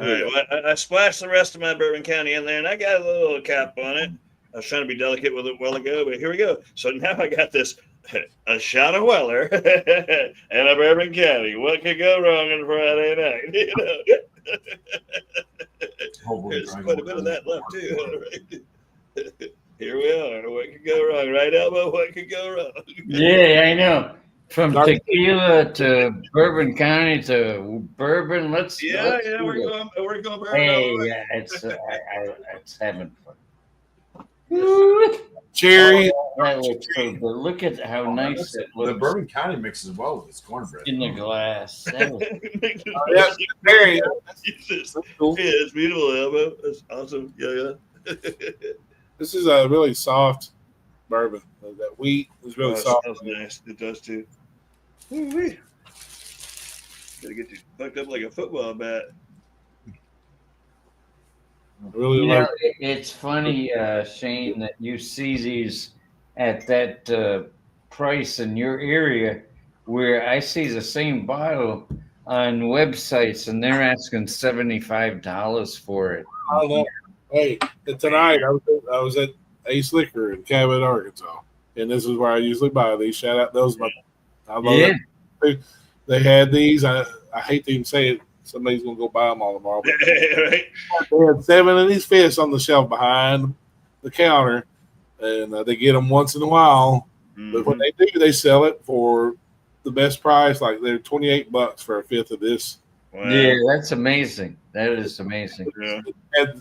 C: All right. Well, I splashed the rest of my Bourbon County in there, and I got a little cap on it. I was trying to be delicate with it a while ago, but here we go. So now I got this, a shot of Weller and a Bourbon County. What could go wrong on Friday night? There's quite a bit of that left, too. Right? Here we are. What could go wrong? Right, Elmo? What could go wrong?
E: Yeah, I know. From
D: Dark-
E: tequila to Bourbon County to bourbon, let's
C: Yeah,
E: let's
C: yeah,
E: do
C: we're
E: it.
C: going bourbon all the
E: Hey,
C: way.
E: yeah, it's having fun. Woo!
D: Cherry.
E: That looks so good. Look at how nice it
B: The
E: looks
B: Bourbon County mixes well with its cornbread.
E: in the glass. That was-
D: Yeah, cherry.
C: Jesus.
D: That's cool.
C: Yeah, it's beautiful, Elmo. That's awesome. Yeah, yeah.
D: This is a really soft bourbon. That wheat is really
C: Oh, it
D: soft.
C: smells nice. It does too. Woo-wee. Gotta get you fucked up like a football bat.
D: Really
E: You
D: low.
E: know, it's funny, Shane, that you see these at that price in your area, where I see the same bottle on websites and they're asking $75 for it.
D: I don't know. Hey, tonight I was at Ace Liquor in Cabot, Arkansas, and this is where I usually buy these. Shout out those, I love
E: Yeah.
D: it. They had these. I hate to even say it. Somebody's gonna go buy them all tomorrow. But
C: Right?
D: they had 7 of these fish on the shelf behind the counter, and they get them once in a while. But when they do, they sell it for the best price. Like they're $28 for a fifth of this.
C: Wow.
E: Yeah, that's amazing. That is amazing.
C: Yeah.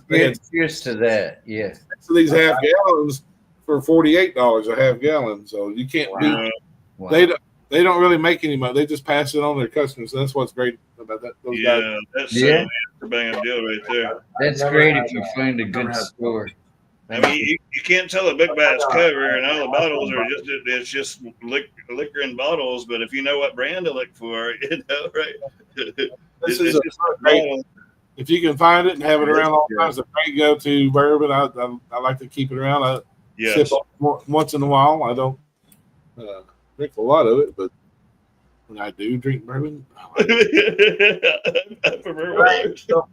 D: They had
E: Cheers to that. Yeah.
D: six of these half gallons for $48 a half gallon. So you can't beat.
C: Wow.
E: Wow.
D: They don't really make any money. They just pass it on to their customers. That's what's great about that. Those guys.
C: Yeah, that's
E: Yeah.
C: a bang deal right there.
E: That's great if you find a good store.
C: I mean, you can't tell a big bat's cover, and all the bottles are it's just liquor in bottles. But if you know what brand to look for, you know, right?
D: This
C: It's
D: is a
C: just a
D: great.
C: bottle.
D: If you can find it and have it around all the time, it's a great go-to bourbon. I like to keep it around. I
C: Yes.
D: sip once in a while. I don't drink a lot of it, but when I do drink bourbon, I like it.
C: I prefer
A: Right.
C: Wellers.
A: So,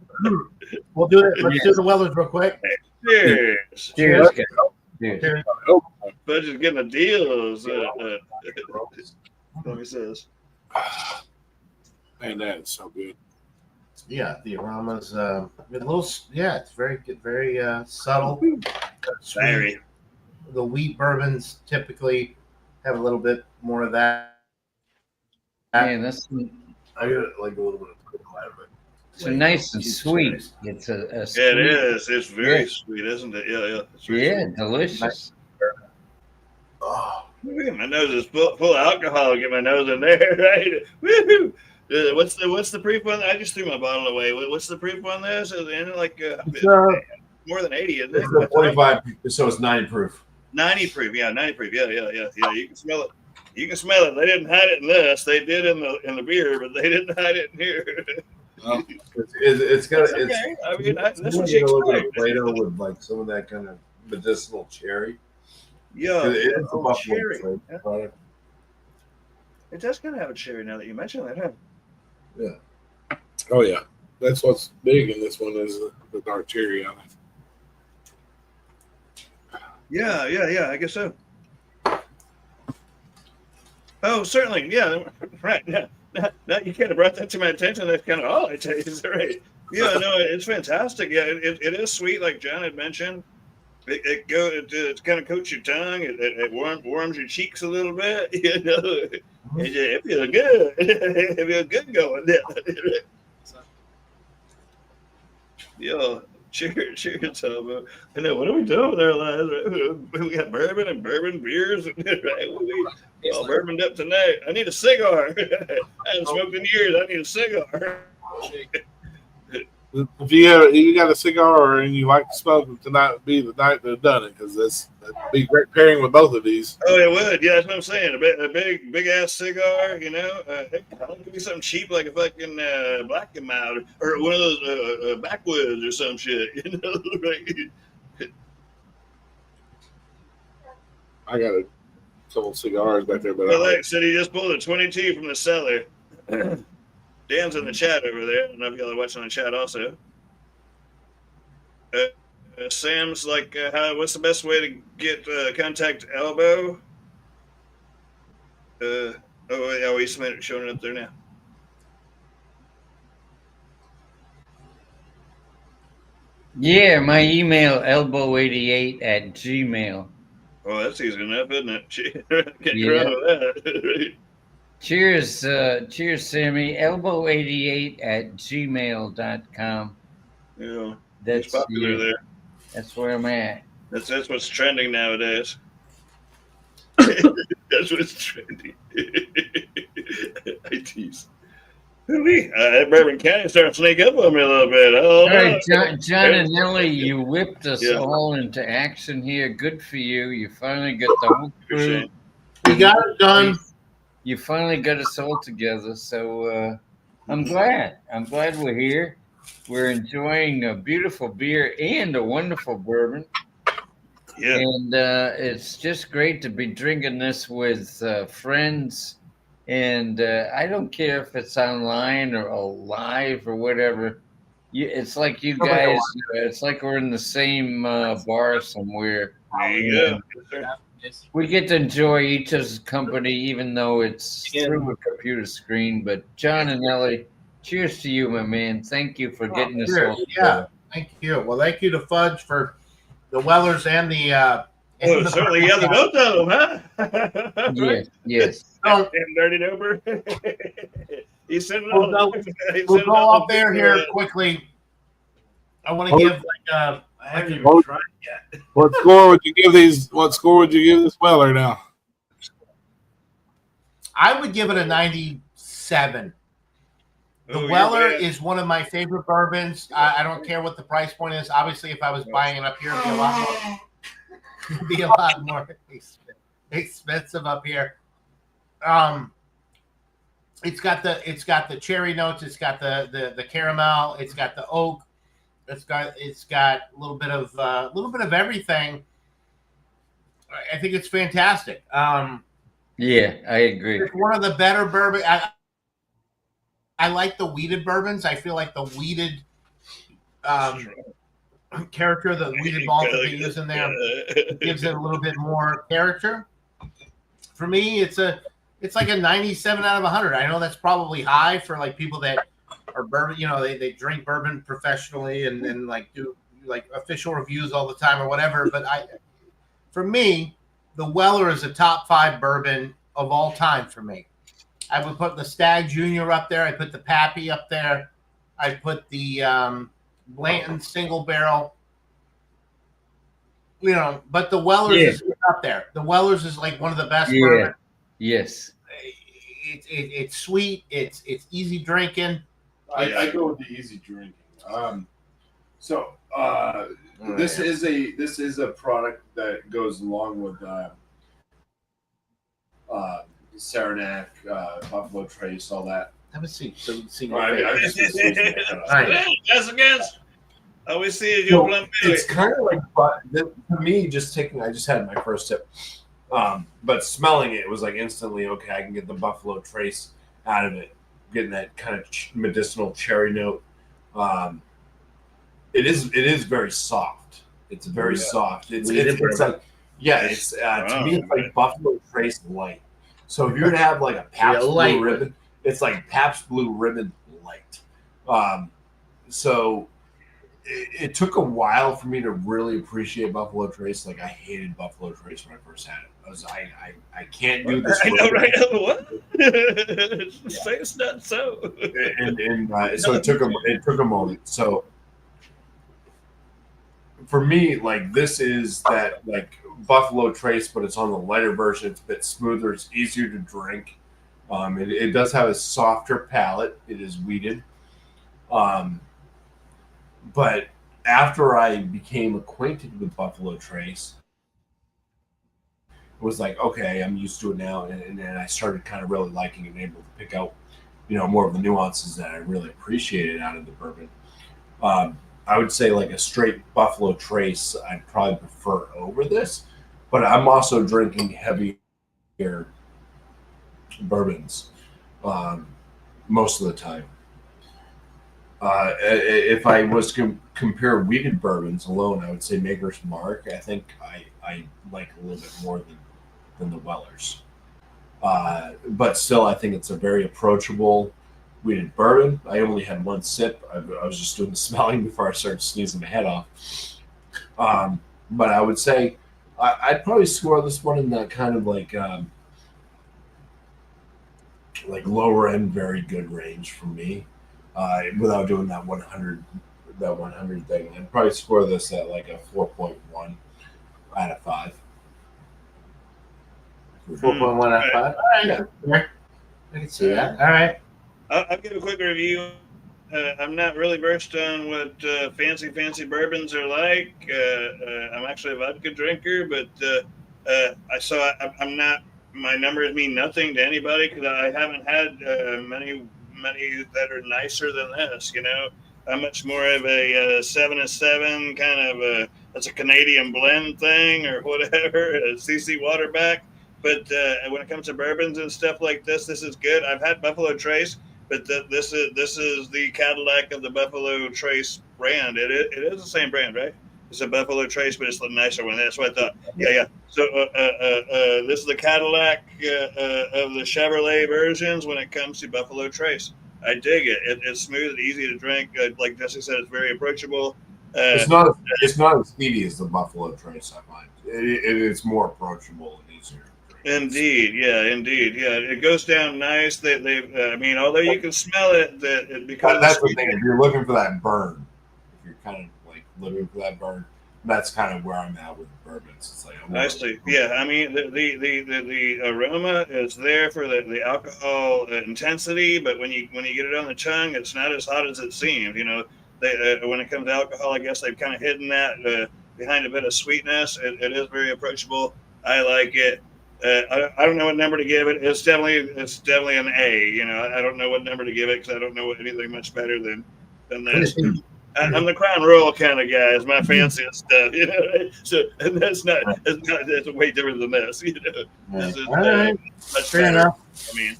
A: we'll do it. Let's do the Wellers real quick.
C: Cheers.
E: Cheers, guys. Cheers.
A: Cheers.
C: Bud's just getting a deal. Let me say this.
D: Man, that is so good.
A: Yeah, the aromas, a little. Yeah, it's very good, very subtle. Sweet.
C: Very.
A: The wheat bourbons typically have a little bit more of that.
E: Man, that's
B: I got like a little bit of cocoa out of it.
E: so nice and
A: Jesus
E: sweet.
A: Christ.
E: It's a
C: Yeah,
E: sweet,
C: it is. It's very
E: Yeah.
C: sweet, isn't it? Yeah, yeah. It's very
E: yeah, delicious.
A: Oh,
C: sweet. My nose is full of alcohol. Get my nose in there, right? Woo-hoo. What's the proof on that? I just threw my bottle away. What's the proof on this? Is it like more than 80, isn't it?
B: It's 45, so it's 90 proof.
C: 90 proof. Yeah, 90 proof. Yeah. You can smell it. You can smell it. They didn't hide it in this. They did in the beer, but they didn't hide it in here.
B: It's got
C: That's
B: it's.
C: okay. I mean, that's
B: It's
C: what
B: a
C: you
B: little bit of
C: expect.
B: Play-Doh with like some of that kind of medicinal cherry.
C: Yeah,
B: It is a buffalo
C: cherry.
B: flavor
C: Yeah.
B: product.
C: It does kind of have a cherry now that you mention that, huh?
D: Oh yeah, that's what's big in this one is the dark cherry on it.
C: Yeah, I guess so. Oh, certainly. Yeah, right. Yeah. Now you kind of brought that to my attention. That's kind of all I taste. Right. Yeah, no, it's fantastic. Yeah, it is sweet, like John had mentioned. It kind of coats your tongue. It warms your cheeks a little bit. You know, it feels good. It feels good going down. Yeah. Cheers, Elmo. I know. What are we doing with our lives? Right? We got bourbon and bourbon beers. Right? We all bourboned up tonight. I need a cigar. I haven't smoked in years. I need a cigar.
D: If you got a cigar and you like to smoke, tonight would be the night they've done it because that'd be great pairing with both of these.
C: Oh, it would. Yeah, that's what I'm saying. A big ass cigar. You know, it could be something cheap like a fucking Black and Mild or one of those backwoods or some shit. You know, right?
D: I got a couple cigars back there, but
C: Well, like I said, he just pulled a 22 from the cellar. Dan's in the chat over there. I don't know if y'all are watching the chat also. Sam's like, what's the best way to get contact Elbow? He's showing it up there now.
E: Yeah, my email elbow88@gmail.
C: Oh, that's easy enough, isn't it? Can't go
E: Yeah.
C: wrong with that.
E: Cheers, cheers, Sammy. Elbow88@gmail.com.
C: Yeah, he's
E: That's
C: popular there.
E: that's where I'm at.
C: That's what's trending nowadays. That's what's trending. I tease. Bourbon County starting to sneak up on me a little bit.
E: All
C: Oh,
E: right, John and Nelly, you whipped us
C: Yeah.
E: all into action here. Good for you. You finally got the whole crew.
A: We got it done.
E: You finally got us all together. So I'm glad. I'm glad we're here. We're enjoying a beautiful beer and a wonderful bourbon.
C: Yeah.
E: And it's just great to be drinking this with friends. And I don't care if it's online or live or whatever. It's like you guys. It's like we're in the same bar somewhere.
C: There you go.
E: We get to enjoy each other's company, even though it's through a computer screen. But John and Ellie, cheers to you, my man. Thank you for getting us all together.
A: Yeah, thank you. Well, thank you to Fudge for the Wellers and the.
C: Oh, certainly, yeah, the both of them, huh?
E: Yes, yes.
A: So,
C: Damn dirty dober. He's sitting
A: We'll
C: on.
A: we'll go up there here quickly. I want to give I haven't even tried yet.
D: What score would you give these? What score would you give this Weller now?
A: I would give it a 97. The
C: Oh,
A: Weller
C: you're bad.
A: is one of my favorite bourbons. I don't care what the price point is. Obviously, if I was buying it up here, it'd be a lot more. It'd be a lot more expensive up here. It's got the cherry notes. It's got the caramel. It's got the oak. It's got a little bit of everything. I think it's fantastic.
E: Yeah, I agree.
A: It's one of the better bourbon. I like the weeded bourbons. I feel like the weeded character, the weeded malt that they use in there, gives it a little bit more character. For me, it's like a 97 out of 100. I know that's probably high for like people that are bourbon. You know, they drink bourbon professionally and like do like official reviews all the time or whatever. But for me, the Weller is a top 5 bourbon of all time for me. I would put the Stag Junior up there. I put the Pappy up there. I put the Blanton single barrel. You know, but the Wellers is up there. The Wellers is like one of the best bourbon.
E: Yes.
A: It's sweet. It's easy drinking.
B: I go with the easy drinking. This is a product that goes along with Saranac, Buffalo Trace, all that.
A: Have a seat so you can see.
C: Yes, against. All we see is your plum belly.
B: It's kind of like, to me, I just had my first sip, but smelling it was like instantly okay. I can get the Buffalo Trace out of it, getting that kind of medicinal cherry note. It is very soft. It's very soft. It's like it's to me it's like Buffalo Trace light. So if you would have like a Pabst Blue Ribbon, it's like Pabst Blue Ribbon light. So it took a while for me to really appreciate Buffalo Trace. Like I hated Buffalo Trace when I first had it. I can't do this.
C: I know, right? What? Say it's not so.
B: So it took a moment. So for me, like this is that like Buffalo Trace, but it's on the lighter version. It's a bit smoother. It's easier to drink. It does have a softer palate. It is weeded. But after I became acquainted with Buffalo Trace, it was like, okay, I'm used to it now. And then I started kind of really liking and able to pick out, more of the nuances that I really appreciated out of the bourbon. I would say like a straight Buffalo Trace, I'd probably prefer over this, but I'm also drinking heavier bourbons most of the time. If I was to compare weeded bourbons alone, I would say Maker's Mark. I think I like a little bit more than the Wellers. But still, I think it's a very approachable We did bourbon. I only had one sip. I was just doing the smelling before I started sneezing my head off. But I would say I'd probably score this one in that kind of like lower end, very good range for me. Without doing that 100 thing, I'd probably score this at like a 4.1 out of 5.
A: 4.1 out of 5. All right.
B: Yeah.
A: I can see that. All right.
C: I'll give a quick review. I'm not really versed on what fancy bourbons are like. I'm actually a vodka drinker, but I'm not. My numbers mean nothing to anybody because I haven't had many that are nicer than this. You know, I'm much more of a 7-7 kind of that's a Canadian blend thing or whatever, a CC Waterback. But when it comes to bourbons and stuff like this is good. I've had Buffalo Trace, but this is the Cadillac of the Buffalo Trace brand. It is the same brand, right? It's a Buffalo Trace, but it's the nicer one. That's what I thought. Yeah. So this is the Cadillac of the Chevrolet versions when it comes to Buffalo Trace. I dig it. It's smooth and easy to drink. Like Jesse said, it's very approachable.
B: It's not as speedy as the Buffalo Trace, I find. It's more approachable and easier.
C: Indeed, yeah. It goes down nice. I mean, although you can smell it, because
B: that's the thing. If you're looking for that burn, if you're kind of like looking for that burn, that's kind of where I'm at with bourbons. It's like
C: nicely, yeah. I mean, the aroma is there for the alcohol intensity, but when you get it on the tongue, it's not as hot as it seems. You know, when it comes to alcohol, I guess they've kind of hidden that behind a bit of sweetness. It is very approachable. I like it. I don't know what number to give it. It's definitely an A. You know, I don't know what number to give it because I don't know anything much better than this. I'm the Crown Royal kind of guy. It's my fanciest stuff. You know, so and that's way different than this. You know, this is much
A: Fair
C: better.
A: enough.
C: I mean,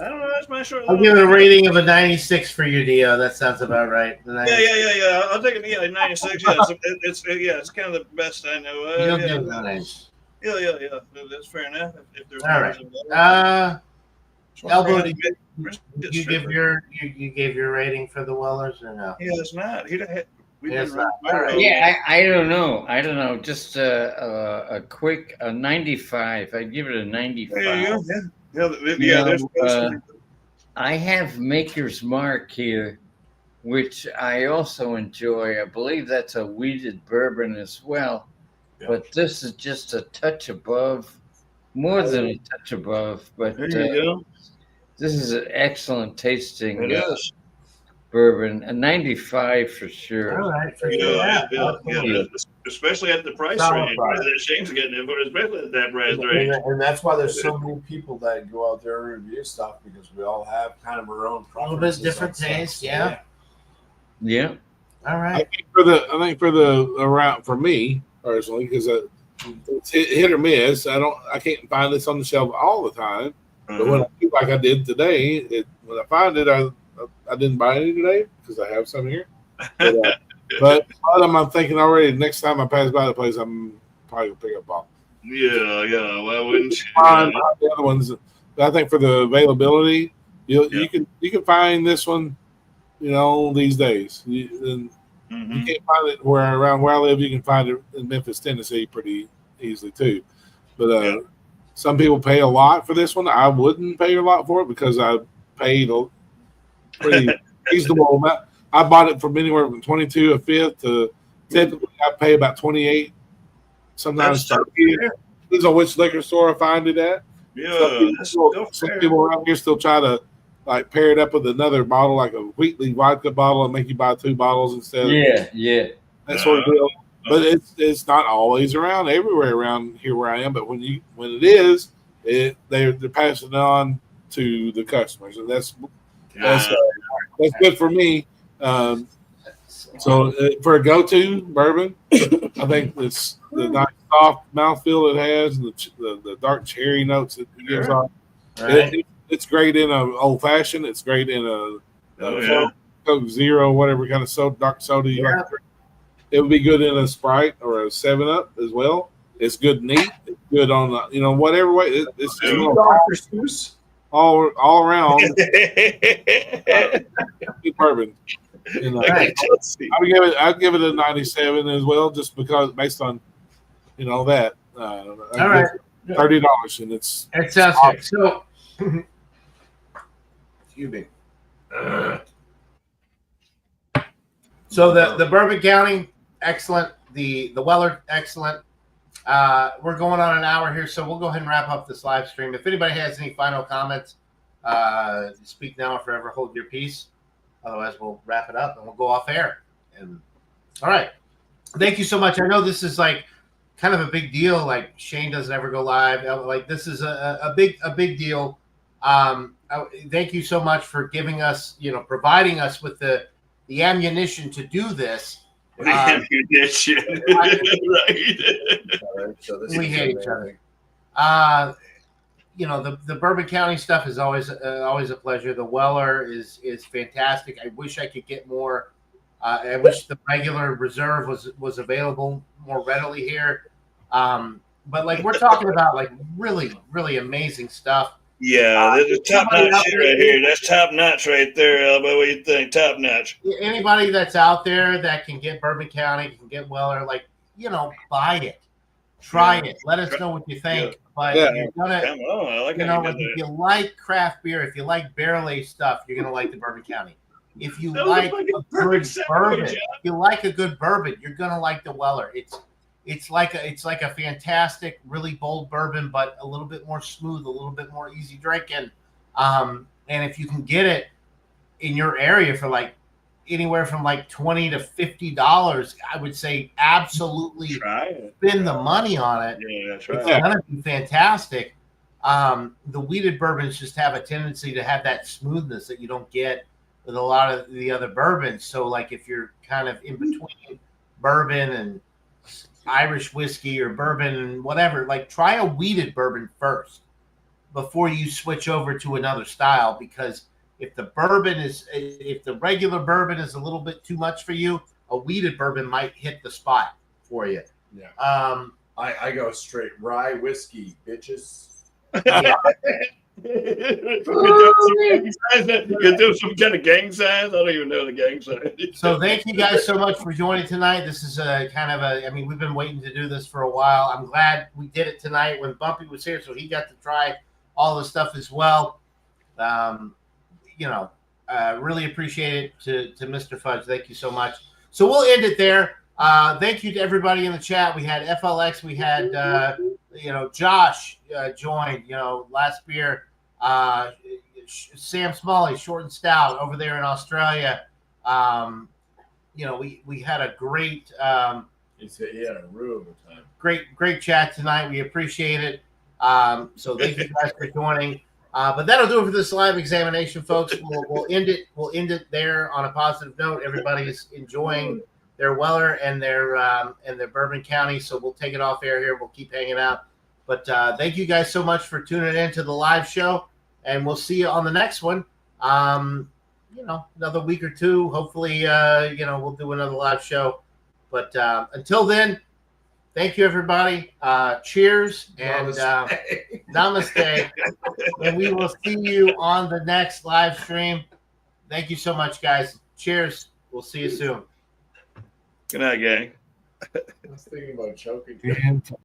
C: I don't know. That's my short.
A: I'll give it a rating of a 96 for you, Dio. That sounds about right.
C: Yeah. I'll take it. Yeah, 96. Yeah, it's kind of the best I know of.
A: You'll give it a nice.
C: Yeah. That's fair enough. If there's
A: all right. Elbow, you gave your rating for the Wellers or no?
C: Yeah, it's not.
A: It's not.
E: Yeah, I don't know. Just a quick 95. I'd give it a 95. I have Maker's Mark here, which I also enjoy. I believe that's a wheated bourbon as well. Yeah. But this is just a touch above, more than a touch above. But this is an excellent tasting bourbon, a 95 for sure.
A: All right,
C: yeah. Especially at the price range that Shane's getting it for, especially at that price range.
B: And that's why there's so many people that go out there and review stuff because we all have kind of our own preferences.
A: A little bit different taste, yeah. All right.
D: I think for me personally, because it's hit or miss. I can't find this on the shelf all the time. But when I do like I did today, when I find it, I didn't buy any today because I have some here. But I'm thinking already next time I pass by the place, I'm probably gonna pick up a bottle.
C: Yeah. Why wouldn't you?
D: The other ones, but I think for the availability, you can find this one, these days. You can't find it around where I live. You can find it in Memphis, Tennessee, pretty easily too. But some people pay a lot for this one. I wouldn't pay a lot for it because I paid a pretty reasonable amount. I bought it from anywhere from 22 a fifth to typically I pay about 28. Sometimes depends on which liquor store I find it at.
C: Yeah,
D: some people around here still try to like pair it up with another bottle, like a Wheatley vodka bottle, and make you buy 2 bottles instead.
E: Yeah.
D: That sort of deal. But it's not always around everywhere around here where I am. But when it is, they're passing it on to the customers, and that's good for me. So for a go-to bourbon, I think it's the nice soft mouthfeel it has, the dark cherry notes it gives off.
A: Right.
D: It's great in an old fashioned. It's great in a Coke Zero, whatever kind of dark soda you like. It would be good in a Sprite or a 7-Up as well. It's good neat. It's good on whatever way. It's just
B: Dr. Seuss.
D: all around good bourbon. And,
C: Let's see.
D: I'd give it a 97 as well, just because based on that.
A: All right.
D: $30, and it
A: sounds good. So, excuse me. So the Bourbon County, excellent. The Weller, excellent. We're going on an hour here, so we'll go ahead and wrap up this live stream. If anybody has any final comments, speak now or forever hold your peace. Otherwise, we'll wrap it up and we'll go off air. And all right, thank you so much. I know this is like kind of a big deal. Like Shane doesn't ever go live. Like this is a big deal. Thank you so much for giving us, providing us with the ammunition to do this.
C: Ammunition, right?
B: So this
A: We
B: is
A: hate each
B: amazing.
A: other. The Bourbon County stuff is always a pleasure. The Weller is fantastic. I wish I could get more. I wish the regular reserve was available more readily here. But like we're talking about like really, really amazing stuff.
C: Yeah, that's top notch shit right here. That's top notch right there, Elbow. What do you think? Top notch.
A: Anybody that's out there that can get Bourbon County, can get Weller, buy it. Try it. Let us know what you think.
C: Yeah.
A: But you're gonna,
C: Come on, I like how you did
A: if you like craft beer, if you like barrel-aged stuff, you're gonna like the Bourbon County. If you
C: That was a
A: like
C: fucking
A: a good
C: perfect
A: bourbon,
C: segue, John.
A: if you like a good bourbon, you're gonna like the Weller. It's like a fantastic, really bold bourbon, but a little bit more smooth, a little bit more easy drinking. And if you can get it in your area for like anywhere from like $20 to $50, I would say absolutely spend the money on it.
C: Yeah, that's
A: It's
C: right.
A: gonna be fantastic. The wheated bourbons just have a tendency to have that smoothness that you don't get with a lot of the other bourbons. So like if you're kind of in between bourbon and Irish whiskey or bourbon and whatever, like try a wheated bourbon first before you switch over to another style, because if the regular bourbon is a little bit too much for you, a wheated bourbon might hit the spot for you.
B: Yeah. I go straight rye whiskey, bitches.
A: Yeah.
C: You do some kind of gang signs? I don't even know the gang sign.
A: So thank you guys so much for joining tonight. This is we've been waiting to do this for a while. I'm glad we did it tonight when Bumpy was here, so he got to try all the stuff as well. Really appreciate it to Mr. Fudge. Thank you so much. So we'll end it there. Thank you to everybody in the chat. We had FLX. We had, Josh joined, last beer. Sam Smalley, short and stout over there in Australia. We had a great,
B: He said he had a real good time.
A: great chat tonight. We appreciate it. So thank you guys for joining. But that'll do it for this live examination, folks. We'll end it. We'll end it there on a positive note. Everybody's enjoying their Weller and their Bourbon County. So we'll take it off air here. We'll keep hanging out. But thank you guys so much for tuning in to the live show, and we'll see you on the next one. Another week or two. Hopefully, we'll do another live show. But until then, thank you, everybody. Cheers and namaste. And we will see you on the next live stream. Thank you so much, guys. Cheers. We'll see you soon.
C: Good night, gang.
B: I was thinking about choking.
D: And